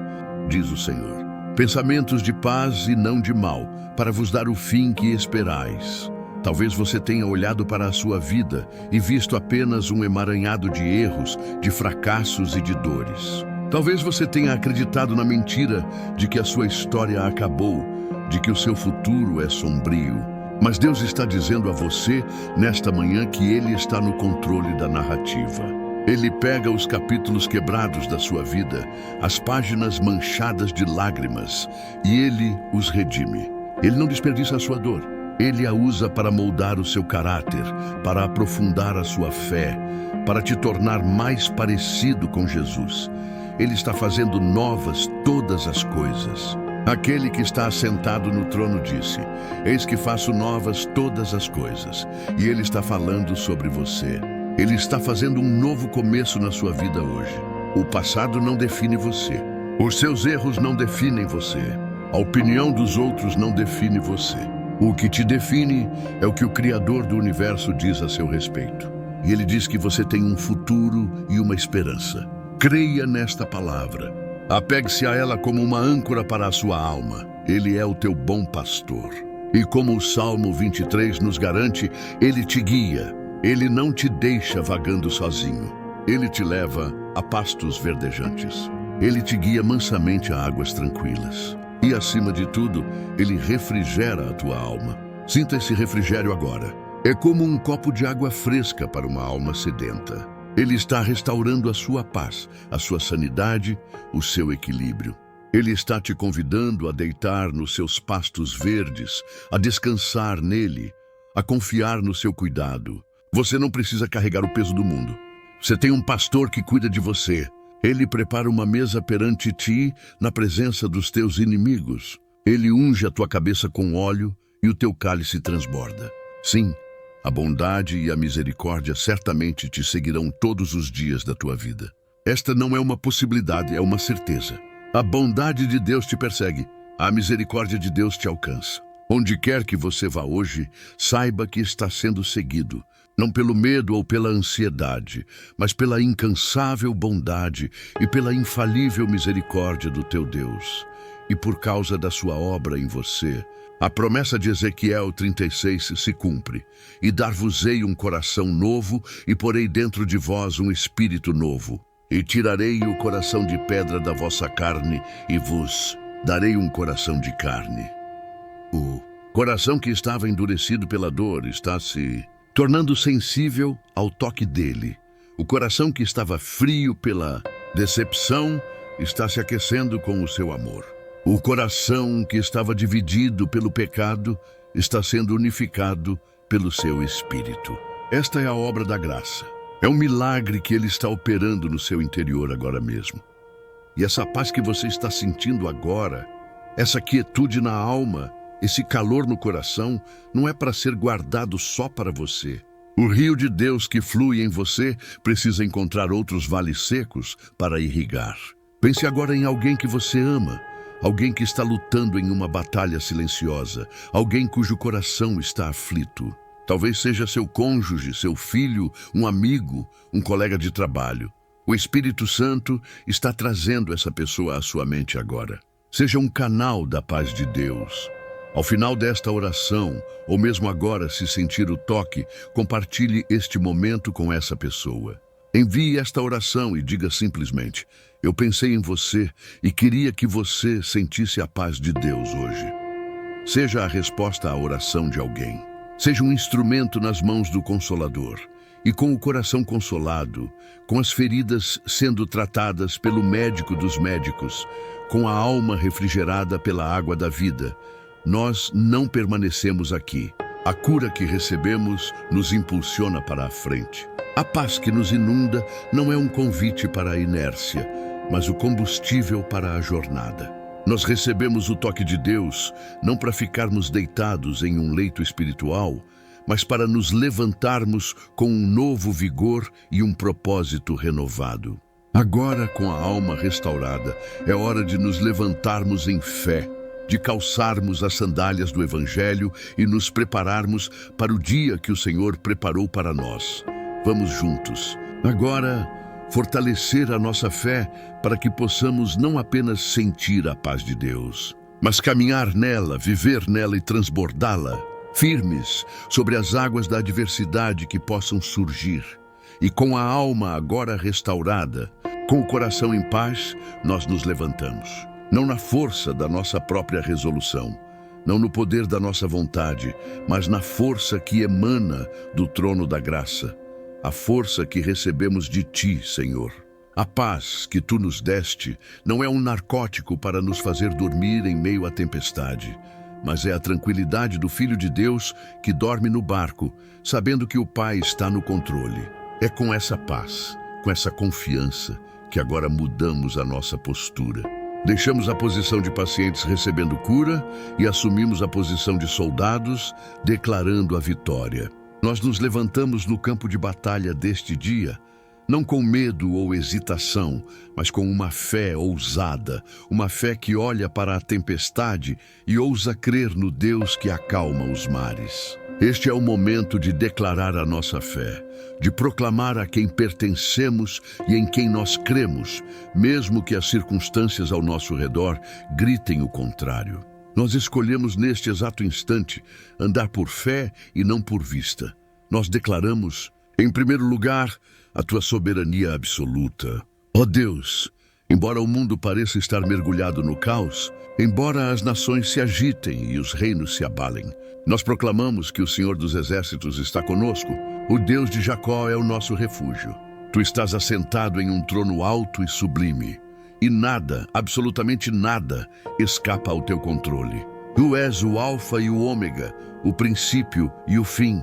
diz o Senhor. Pensamentos de paz e não de mal, para vos dar o fim que esperais. Talvez você tenha olhado para a sua vida e visto apenas um emaranhado de erros, de fracassos e de dores. Talvez você tenha acreditado na mentira de que a sua história acabou, de que o seu futuro é sombrio. Mas Deus está dizendo a você, nesta manhã, que Ele está no controle da narrativa. Ele pega os capítulos quebrados da sua vida, as páginas manchadas de lágrimas, e Ele os redime. Ele não desperdiça a sua dor. Ele a usa para moldar o seu caráter, para aprofundar a sua fé, para te tornar mais parecido com Jesus. Ele está fazendo novas todas as coisas. Aquele que está assentado no trono disse: eis que faço novas todas as coisas. E Ele está falando sobre você. Ele está fazendo um novo começo na sua vida hoje. O passado não define você. Os seus erros não definem você. A opinião dos outros não define você. O que te define é o que o Criador do universo diz a seu respeito. E Ele diz que você tem um futuro e uma esperança. Creia nesta palavra. Apegue-se a ela como uma âncora para a sua alma. Ele é o teu bom pastor. E como o Salmo 23 nos garante, Ele te guia. Ele não te deixa vagando sozinho. Ele te leva a pastos verdejantes. Ele te guia mansamente a águas tranquilas. E, acima de tudo, Ele refrigera a tua alma. Sinta esse refrigério agora. É como um copo de água fresca para uma alma sedenta. Ele está restaurando a sua paz, a sua sanidade, o seu equilíbrio. Ele está te convidando a deitar nos seus pastos verdes, a descansar nele, a confiar no seu cuidado. Você não precisa carregar o peso do mundo. Você tem um pastor que cuida de você. Ele prepara uma mesa perante ti, na presença dos teus inimigos. Ele unge a tua cabeça com óleo e o teu cálice transborda. Sim, a bondade e a misericórdia certamente te seguirão todos os dias da tua vida. Esta não é uma possibilidade, é uma certeza. A bondade de Deus te persegue, a misericórdia de Deus te alcança. Onde quer que você vá hoje, saiba que está sendo seguido, não pelo medo ou pela ansiedade, mas pela incansável bondade e pela infalível misericórdia do teu Deus. E por causa da sua obra em você, a promessa de Ezequiel 36 se cumpre: e dar-vos-ei um coração novo, e porei dentro de vós um espírito novo. E tirarei o coração de pedra da vossa carne, e vos darei um coração de carne. O coração que estava endurecido pela dor está se tornando sensível ao toque dele. O coração que estava frio pela decepção está se aquecendo com o seu amor. O coração que estava dividido pelo pecado está sendo unificado pelo seu espírito. Esta é a obra da graça. É um milagre que Ele está operando no seu interior agora mesmo. E essa paz que você está sentindo agora, essa quietude na alma, esse calor no coração, não é para ser guardado só para você. O rio de Deus que flui em você precisa encontrar outros vales secos para irrigar. Pense agora em alguém que você ama, alguém que está lutando em uma batalha silenciosa, alguém cujo coração está aflito. Talvez seja seu cônjuge, seu filho, um amigo, um colega de trabalho. O Espírito Santo está trazendo essa pessoa à sua mente agora. Seja um canal da paz de Deus. Ao final desta oração, ou mesmo agora, se sentir o toque, compartilhe este momento com essa pessoa. Envie esta oração e diga simplesmente: eu pensei em você e queria que você sentisse a paz de Deus hoje. Seja a resposta à oração de alguém. Seja um instrumento nas mãos do Consolador. E com o coração consolado, com as feridas sendo tratadas pelo médico dos médicos, com a alma refrigerada pela água da vida, nós não permanecemos aqui. A cura que recebemos nos impulsiona para a frente. A paz que nos inunda não é um convite para a inércia, mas o combustível para a jornada. Nós recebemos o toque de Deus não para ficarmos deitados em um leito espiritual, mas para nos levantarmos com um novo vigor e um propósito renovado. Agora, com a alma restaurada, é hora de nos levantarmos em fé, de calçarmos as sandálias do Evangelho e nos prepararmos para o dia que o Senhor preparou para nós. Vamos juntos. Agora, fortalecer a nossa fé para que possamos não apenas sentir a paz de Deus, mas caminhar nela, viver nela e transbordá-la, firmes sobre as águas da adversidade que possam surgir. E com a alma agora restaurada, com o coração em paz, nós nos levantamos. Não na força da nossa própria resolução, não no poder da nossa vontade, mas na força que emana do trono da graça. A força que recebemos de Ti, Senhor. A paz que Tu nos deste não é um narcótico para nos fazer dormir em meio à tempestade, mas é a tranquilidade do Filho de Deus que dorme no barco, sabendo que o Pai está no controle. É com essa paz, com essa confiança, que agora mudamos a nossa postura. Deixamos a posição de pacientes recebendo cura e assumimos a posição de soldados, declarando a vitória. Nós nos levantamos no campo de batalha deste dia, não com medo ou hesitação, mas com uma fé ousada, uma fé que olha para a tempestade e ousa crer no Deus que acalma os mares. Este é o momento de declarar a nossa fé, de proclamar a quem pertencemos e em quem nós cremos, mesmo que as circunstâncias ao nosso redor gritem o contrário. Nós escolhemos neste exato instante andar por fé e não por vista. Nós declaramos, em primeiro lugar, a Tua soberania absoluta. Ó Deus, embora o mundo pareça estar mergulhado no caos, embora as nações se agitem e os reinos se abalem, nós proclamamos que o Senhor dos Exércitos está conosco. O Deus de Jacó é o nosso refúgio. Tu estás assentado em um trono alto e sublime, e nada, absolutamente nada, escapa ao Teu controle. Tu és o Alfa e o Ômega, o princípio e o fim.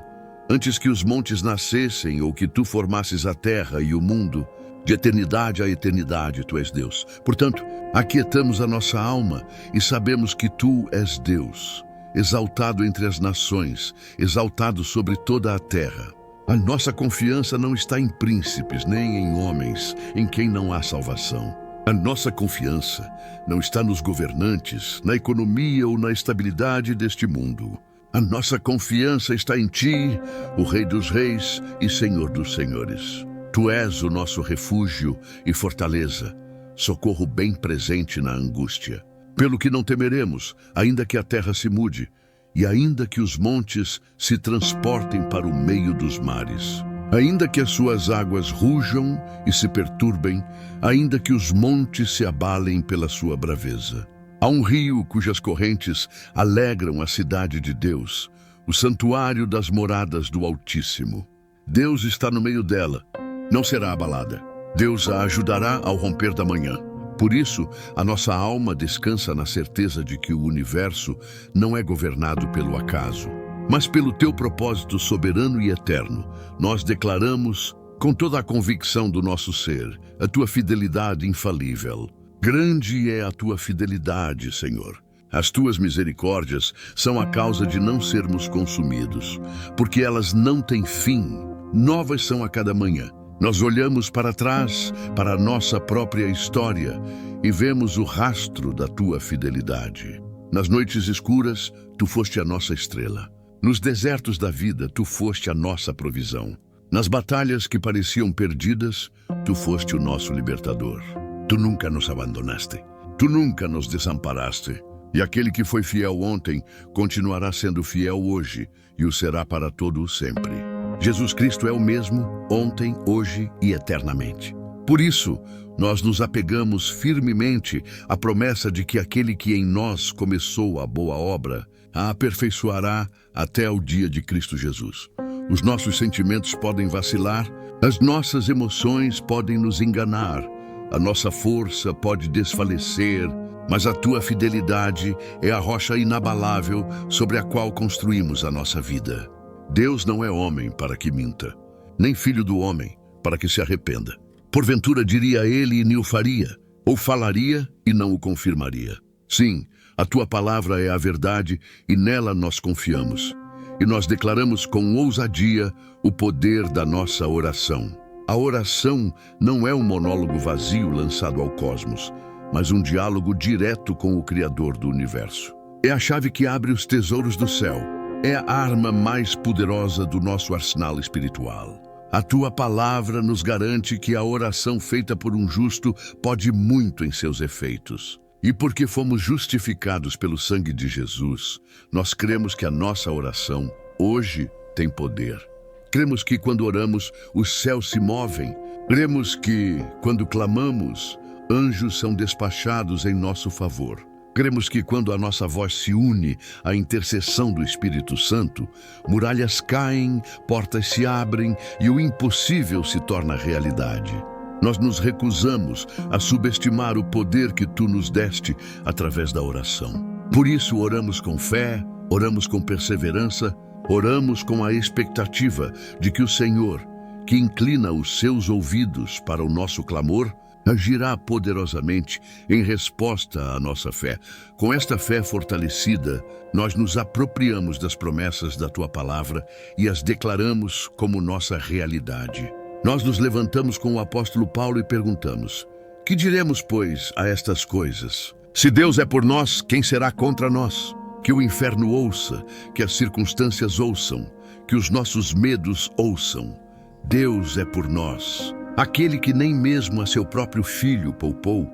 Antes que os montes nascessem ou que Tu formasses a terra e o mundo, de eternidade a eternidade Tu és Deus. Portanto, aquietamos a nossa alma e sabemos que Tu és Deus, exaltado entre as nações, exaltado sobre toda a terra. A nossa confiança não está em príncipes, nem em homens, em quem não há salvação. A nossa confiança não está nos governantes, na economia ou na estabilidade deste mundo. A nossa confiança está em Ti, o Rei dos Reis e Senhor dos Senhores. Tu és o nosso refúgio e fortaleza, socorro bem presente na angústia. Pelo que não temeremos, ainda que a terra se mude, e ainda que os montes se transportem para o meio dos mares. Ainda que as suas águas rujam e se perturbem, ainda que os montes se abalem pela sua braveza. Há um rio cujas correntes alegram a cidade de Deus, o santuário das moradas do Altíssimo. Deus está no meio dela, não será abalada. Deus a ajudará ao romper da manhã. Por isso, a nossa alma descansa na certeza de que o universo não é governado pelo acaso, mas pelo Teu propósito soberano e eterno. Nós declaramos, com toda a convicção do nosso ser, a Tua fidelidade infalível. Grande é a Tua fidelidade, Senhor. As tuas misericórdias são a causa de não sermos consumidos, porque elas não têm fim, novas são a cada manhã. Nós olhamos para trás, para a nossa própria história, e vemos o rastro da tua fidelidade. Nas noites escuras, tu foste a nossa estrela. Nos desertos da vida, tu foste a nossa provisão. Nas batalhas que pareciam perdidas, tu foste o nosso libertador. Tu nunca nos abandonaste. Tu nunca nos desamparaste. E aquele que foi fiel ontem continuará sendo fiel hoje e o será para todo o sempre. Jesus Cristo é o mesmo ontem, hoje e eternamente. Por isso, nós nos apegamos firmemente à promessa de que aquele que em nós começou a boa obra a aperfeiçoará até o dia de Cristo Jesus. Os nossos sentimentos podem vacilar, as nossas emoções podem nos enganar, a nossa força pode desfalecer, mas a tua fidelidade é a rocha inabalável sobre a qual construímos a nossa vida. Deus não é homem para que minta, nem filho do homem para que se arrependa. Porventura diria ele e não o faria, ou falaria e não o confirmaria. Sim, a tua palavra é a verdade e nela nós confiamos. E nós declaramos com ousadia o poder da nossa oração. A oração não é um monólogo vazio lançado ao cosmos, mas um diálogo direto com o Criador do universo. É a chave que abre os tesouros do céu. É a arma mais poderosa do nosso arsenal espiritual. A tua palavra nos garante que a oração feita por um justo pode muito em seus efeitos. E porque fomos justificados pelo sangue de Jesus, nós cremos que a nossa oração hoje tem poder. Cremos que quando oramos, os céus se movem. Cremos que, quando clamamos, anjos são despachados em nosso favor. Cremos que quando a nossa voz se une à intercessão do Espírito Santo, muralhas caem, portas se abrem e o impossível se torna realidade. Nós nos recusamos a subestimar o poder que tu nos deste através da oração. Por isso oramos com fé, oramos com perseverança, oramos com a expectativa de que o Senhor, que inclina os seus ouvidos para o nosso clamor, agirá poderosamente em resposta à nossa fé. Com esta fé fortalecida, nós nos apropriamos das promessas da tua palavra e as declaramos como nossa realidade. Nós nos levantamos com o apóstolo Paulo e perguntamos: que diremos, pois, a estas coisas? Se Deus é por nós, quem será contra nós? Que o inferno ouça, que as circunstâncias ouçam, que os nossos medos ouçam. Deus é por nós. Aquele que nem mesmo a seu próprio filho poupou,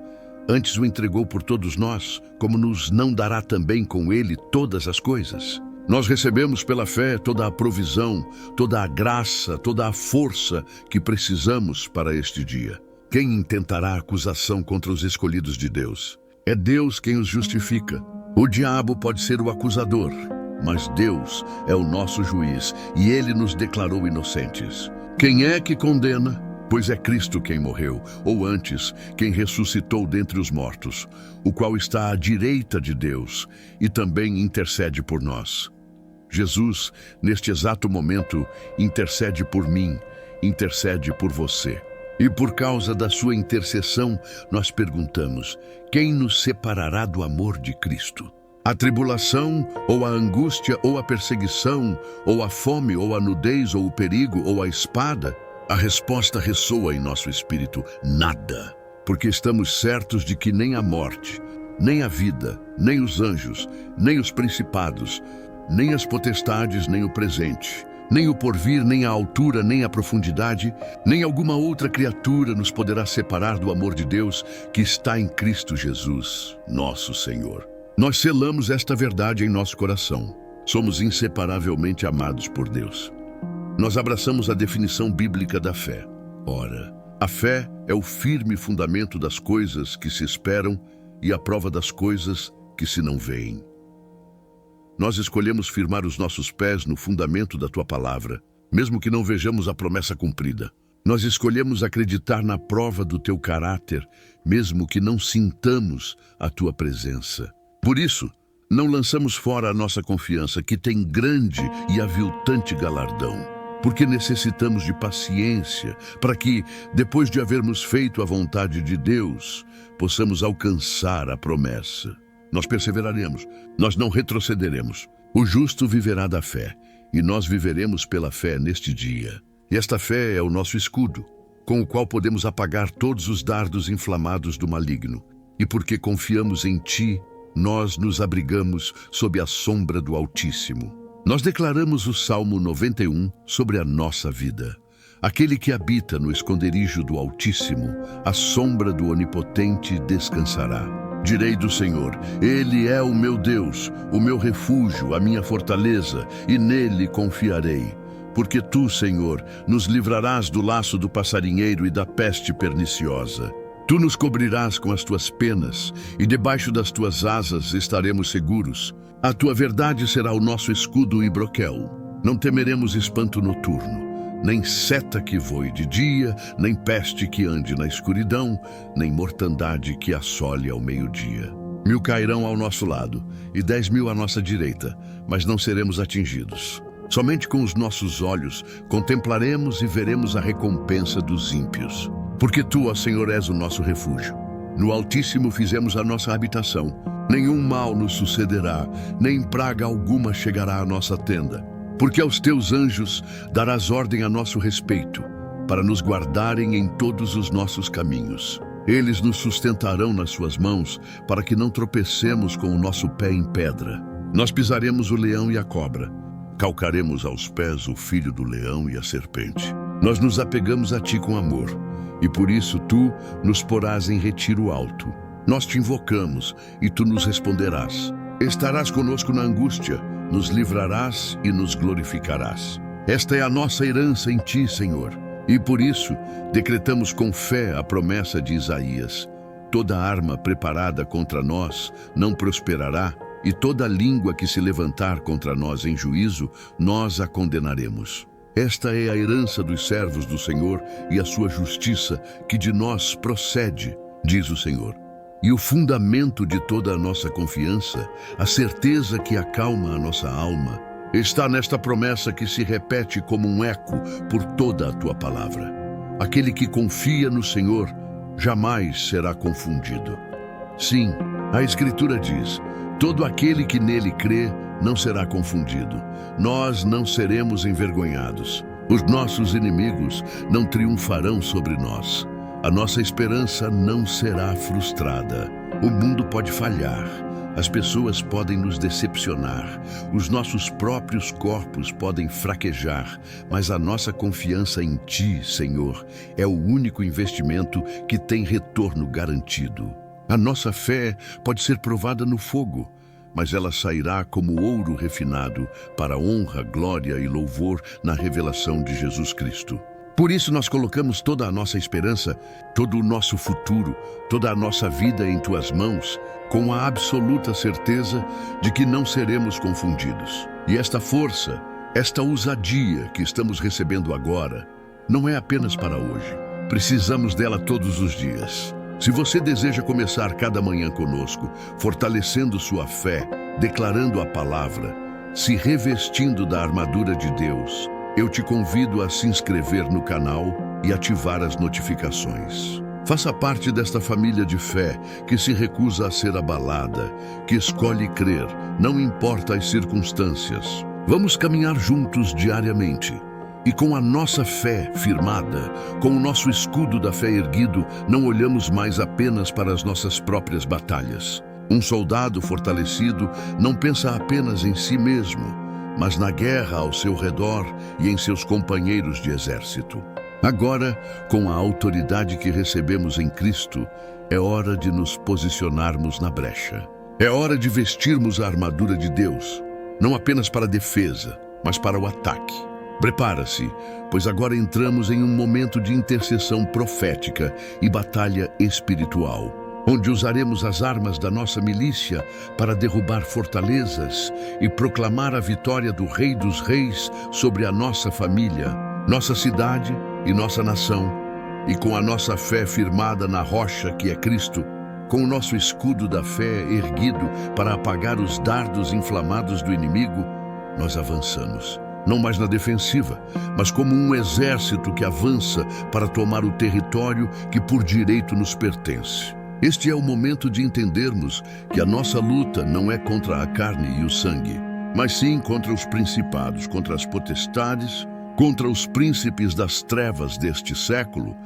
antes o entregou por todos nós, como nos não dará também com ele todas as coisas? Nós recebemos pela fé toda a provisão, toda a graça, toda a força que precisamos para este dia. Quem intentará acusação contra os escolhidos de Deus? É Deus quem os justifica. O diabo pode ser o acusador, mas Deus é o nosso juiz e ele nos declarou inocentes. Quem é que condena? Pois é Cristo quem morreu, ou antes, quem ressuscitou dentre os mortos, o qual está à direita de Deus e também intercede por nós. Jesus, neste exato momento, intercede por mim, intercede por você. E por causa da sua intercessão, nós perguntamos: quem nos separará do amor de Cristo? A tribulação, ou a angústia, ou a perseguição, ou a fome, ou a nudez, ou o perigo, ou a espada? A resposta ressoa em nosso espírito: nada, porque estamos certos de que nem a morte, nem a vida, nem os anjos, nem os principados, nem as potestades, nem o presente, nem o porvir, nem a altura, nem a profundidade, nem alguma outra criatura nos poderá separar do amor de Deus que está em Cristo Jesus, nosso Senhor. Nós selamos esta verdade em nosso coração. Somos inseparavelmente amados por Deus. Nós abraçamos a definição bíblica da fé. Ora, a fé é o firme fundamento das coisas que se esperam e a prova das coisas que se não veem. Nós escolhemos firmar os nossos pés no fundamento da tua palavra, mesmo que não vejamos a promessa cumprida. Nós escolhemos acreditar na prova do teu caráter, mesmo que não sintamos a tua presença. Por isso, não lançamos fora a nossa confiança, que tem grande e aviltante galardão, porque necessitamos de paciência para que, depois de havermos feito a vontade de Deus, possamos alcançar a promessa. Nós perseveraremos, nós não retrocederemos. O justo viverá da fé, e nós viveremos pela fé neste dia. E esta fé é o nosso escudo, com o qual podemos apagar todos os dardos inflamados do maligno. E porque confiamos em Ti, nós nos abrigamos sob a sombra do Altíssimo. Nós declaramos o Salmo 91 sobre a nossa vida. Aquele que habita no esconderijo do Altíssimo, à sombra do Onipotente descansará. Direi do Senhor, Ele é o meu Deus, o meu refúgio, a minha fortaleza, e nele confiarei. Porque Tu, Senhor, nos livrarás do laço do passarinheiro e da peste perniciosa. Tu nos cobrirás com as Tuas penas, e debaixo das Tuas asas estaremos seguros. A Tua verdade será o nosso escudo e broquel. Não temeremos espanto noturno, nem seta que voe de dia, nem peste que ande na escuridão, nem mortandade que assole ao meio-dia. 1000 cairão ao nosso lado, e 10.000 à nossa direita, mas não seremos atingidos. Somente com os nossos olhos contemplaremos e veremos a recompensa dos ímpios. Porque Tu, ó Senhor, és o nosso refúgio. No Altíssimo fizemos a nossa habitação. Nenhum mal nos sucederá, nem praga alguma chegará à nossa tenda. Porque aos Teus anjos darás ordem a nosso respeito, para nos guardarem em todos os nossos caminhos. Eles nos sustentarão nas Suas mãos, para que não tropecemos com o nosso pé em pedra. Nós pisaremos o leão e a cobra. Calcaremos aos pés o filho do leão e a serpente. Nós nos apegamos a Ti com amor, e por isso Tu nos porás em retiro alto. Nós Te invocamos, e Tu nos responderás. Estarás conosco na angústia, nos livrarás e nos glorificarás. Esta é a nossa herança em Ti, Senhor, e por isso decretamos com fé a promessa de Isaías. Toda arma preparada contra nós não prosperará, e toda língua que se levantar contra nós em juízo, nós a condenaremos. Esta é a herança dos servos do Senhor e a sua justiça que de nós procede, diz o Senhor. E o fundamento de toda a nossa confiança, a certeza que acalma a nossa alma, está nesta promessa que se repete como um eco por toda a Tua palavra. Aquele que confia no Senhor jamais será confundido. Sim, a Escritura diz, todo aquele que nele crê não será confundido. Nós não seremos envergonhados. Os nossos inimigos não triunfarão sobre nós. A nossa esperança não será frustrada. O mundo pode falhar, as pessoas podem nos decepcionar, os nossos próprios corpos podem fraquejar, mas a nossa confiança em Ti, Senhor, é o único investimento que tem retorno garantido. A nossa fé pode ser provada no fogo, mas ela sairá como ouro refinado para honra, glória e louvor na revelação de Jesus Cristo. Por isso nós colocamos toda a nossa esperança, todo o nosso futuro, toda a nossa vida em Tuas mãos, com a absoluta certeza de que não seremos confundidos. E esta força, esta ousadia que estamos recebendo agora, não é apenas para hoje. Precisamos dela todos os dias. Se você deseja começar cada manhã conosco, fortalecendo sua fé, declarando a palavra, se revestindo da armadura de Deus, eu te convido a se inscrever no canal e ativar as notificações. Faça parte desta família de fé que se recusa a ser abalada, que escolhe crer, não importa as circunstâncias. Vamos caminhar juntos diariamente. E com a nossa fé firmada, com o nosso escudo da fé erguido, não olhamos mais apenas para as nossas próprias batalhas. Um soldado fortalecido não pensa apenas em si mesmo, mas na guerra ao seu redor e em seus companheiros de exército. Agora, com a autoridade que recebemos em Cristo, é hora de nos posicionarmos na brecha. É hora de vestirmos a armadura de Deus, não apenas para a defesa, mas para o ataque. Prepara-se, pois agora entramos em um momento de intercessão profética e batalha espiritual, onde usaremos as armas da nossa milícia para derrubar fortalezas e proclamar a vitória do Rei dos Reis sobre a nossa família, nossa cidade e nossa nação. E com a nossa fé firmada na rocha que é Cristo, com o nosso escudo da fé erguido para apagar os dardos inflamados do inimigo, nós avançamos. Não mais na defensiva, mas como um exército que avança para tomar o território que por direito nos pertence. Este é o momento de entendermos que a nossa luta não é contra a carne e o sangue, mas sim contra os principados, contra as potestades, contra os príncipes das trevas deste século,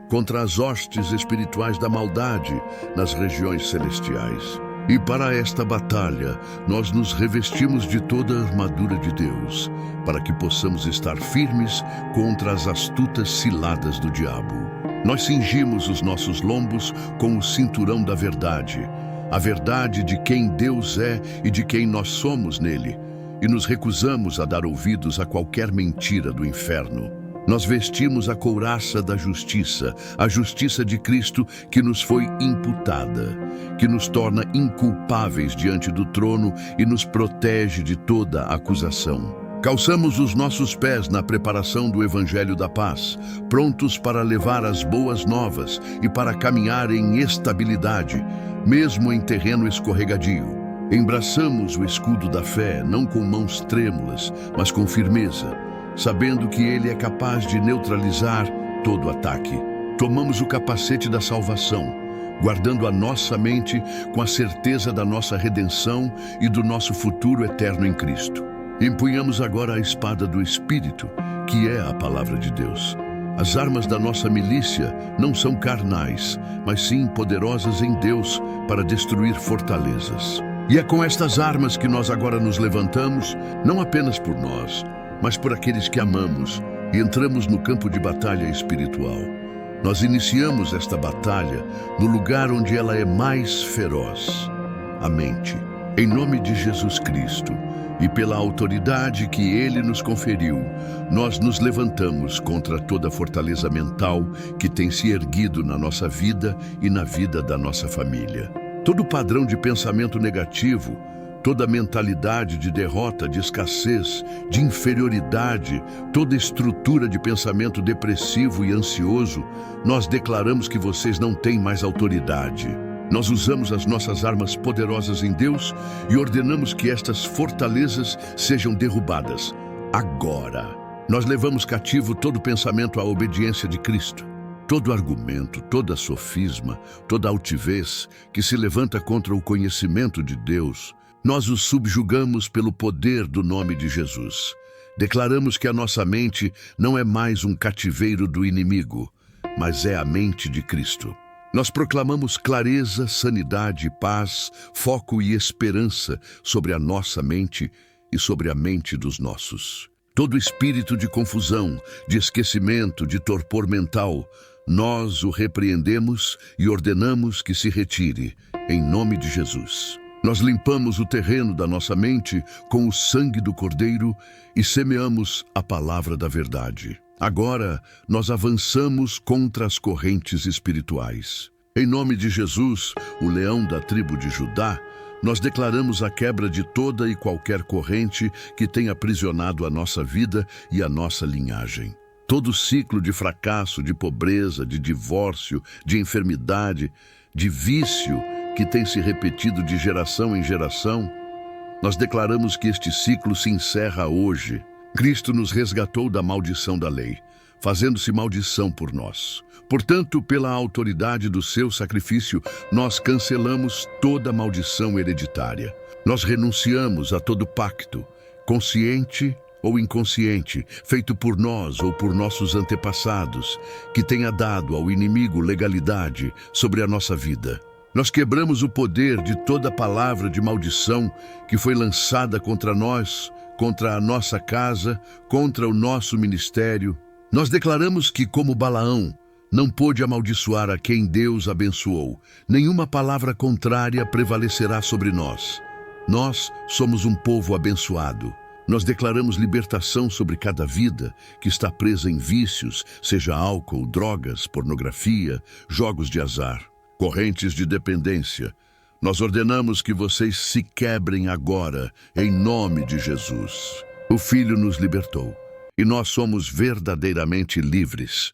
contra as hostes espirituais da maldade nas regiões celestiais. E para esta batalha, nós nos revestimos de toda a armadura de Deus, para que possamos estar firmes contra as astutas ciladas do diabo. Nós cingimos os nossos lombos com o cinturão da verdade, a verdade de quem Deus é e de quem nós somos nele, e nos recusamos a dar ouvidos a qualquer mentira do inferno. Nós vestimos a couraça da justiça, a justiça de Cristo que nos foi imputada, que nos torna inculpáveis diante do trono e nos protege de toda acusação. Calçamos os nossos pés na preparação do Evangelho da Paz, prontos para levar as boas novas e para caminhar em estabilidade, mesmo em terreno escorregadio. Embraçamos o escudo da fé, não com mãos trêmulas, mas com firmeza, sabendo que ele é capaz de neutralizar todo ataque. Tomamos o capacete da salvação, guardando a nossa mente com a certeza da nossa redenção e do nosso futuro eterno em Cristo. Empunhamos agora a espada do Espírito, que é a palavra de Deus. As armas da nossa milícia não são carnais, mas sim poderosas em Deus para destruir fortalezas. E é com estas armas que nós agora nos levantamos, não apenas por nós, mas por aqueles que amamos, e entramos no campo de batalha espiritual. Nós iniciamos esta batalha no lugar onde ela é mais feroz, a mente. Em nome de Jesus Cristo e pela autoridade que Ele nos conferiu, nós nos levantamos contra toda fortaleza mental que tem se erguido na nossa vida e na vida da nossa família. Todo padrão de pensamento negativo, toda mentalidade de derrota, de escassez, de inferioridade, toda estrutura de pensamento depressivo e ansioso, nós declaramos que vocês não têm mais autoridade. Nós usamos as nossas armas poderosas em Deus e ordenamos que estas fortalezas sejam derrubadas. Agora, nós levamos cativo todo pensamento à obediência de Cristo. Todo argumento, toda sofisma, toda altivez que se levanta contra o conhecimento de Deus, nós os subjugamos pelo poder do nome de Jesus. Declaramos que a nossa mente não é mais um cativeiro do inimigo, mas é a mente de Cristo. Nós proclamamos clareza, sanidade, paz, foco e esperança sobre a nossa mente e sobre a mente dos nossos. Todo espírito de confusão, de esquecimento, de torpor mental, nós o repreendemos e ordenamos que se retire, em nome de Jesus. Nós limpamos o terreno da nossa mente com o sangue do Cordeiro e semeamos a palavra da verdade. Agora, nós avançamos contra as correntes espirituais. Em nome de Jesus, o leão da tribo de Judá, nós declaramos a quebra de toda e qualquer corrente que tenha aprisionado a nossa vida e a nossa linhagem. Todo ciclo de fracasso, de pobreza, de divórcio, de enfermidade, de vício que tem se repetido de geração em geração, nós declaramos que este ciclo se encerra hoje. Cristo nos resgatou da maldição da lei, fazendo-se maldição por nós. Portanto, pela autoridade do seu sacrifício, nós cancelamos toda maldição hereditária. Nós renunciamos a todo pacto, consciente ou inconsciente, feito por nós ou por nossos antepassados, que tenha dado ao inimigo legalidade sobre a nossa vida. Nós quebramos o poder de toda palavra de maldição que foi lançada contra nós, contra a nossa casa, contra o nosso ministério. Nós declaramos que, como Balaão, não pôde amaldiçoar a quem Deus abençoou. Nenhuma palavra contrária prevalecerá sobre nós. Nós somos um povo abençoado. Nós declaramos libertação sobre cada vida que está presa em vícios, seja álcool, drogas, pornografia, jogos de azar, correntes de dependência. Nós ordenamos que vocês se quebrem agora, em nome de Jesus. O Filho nos libertou e nós somos verdadeiramente livres.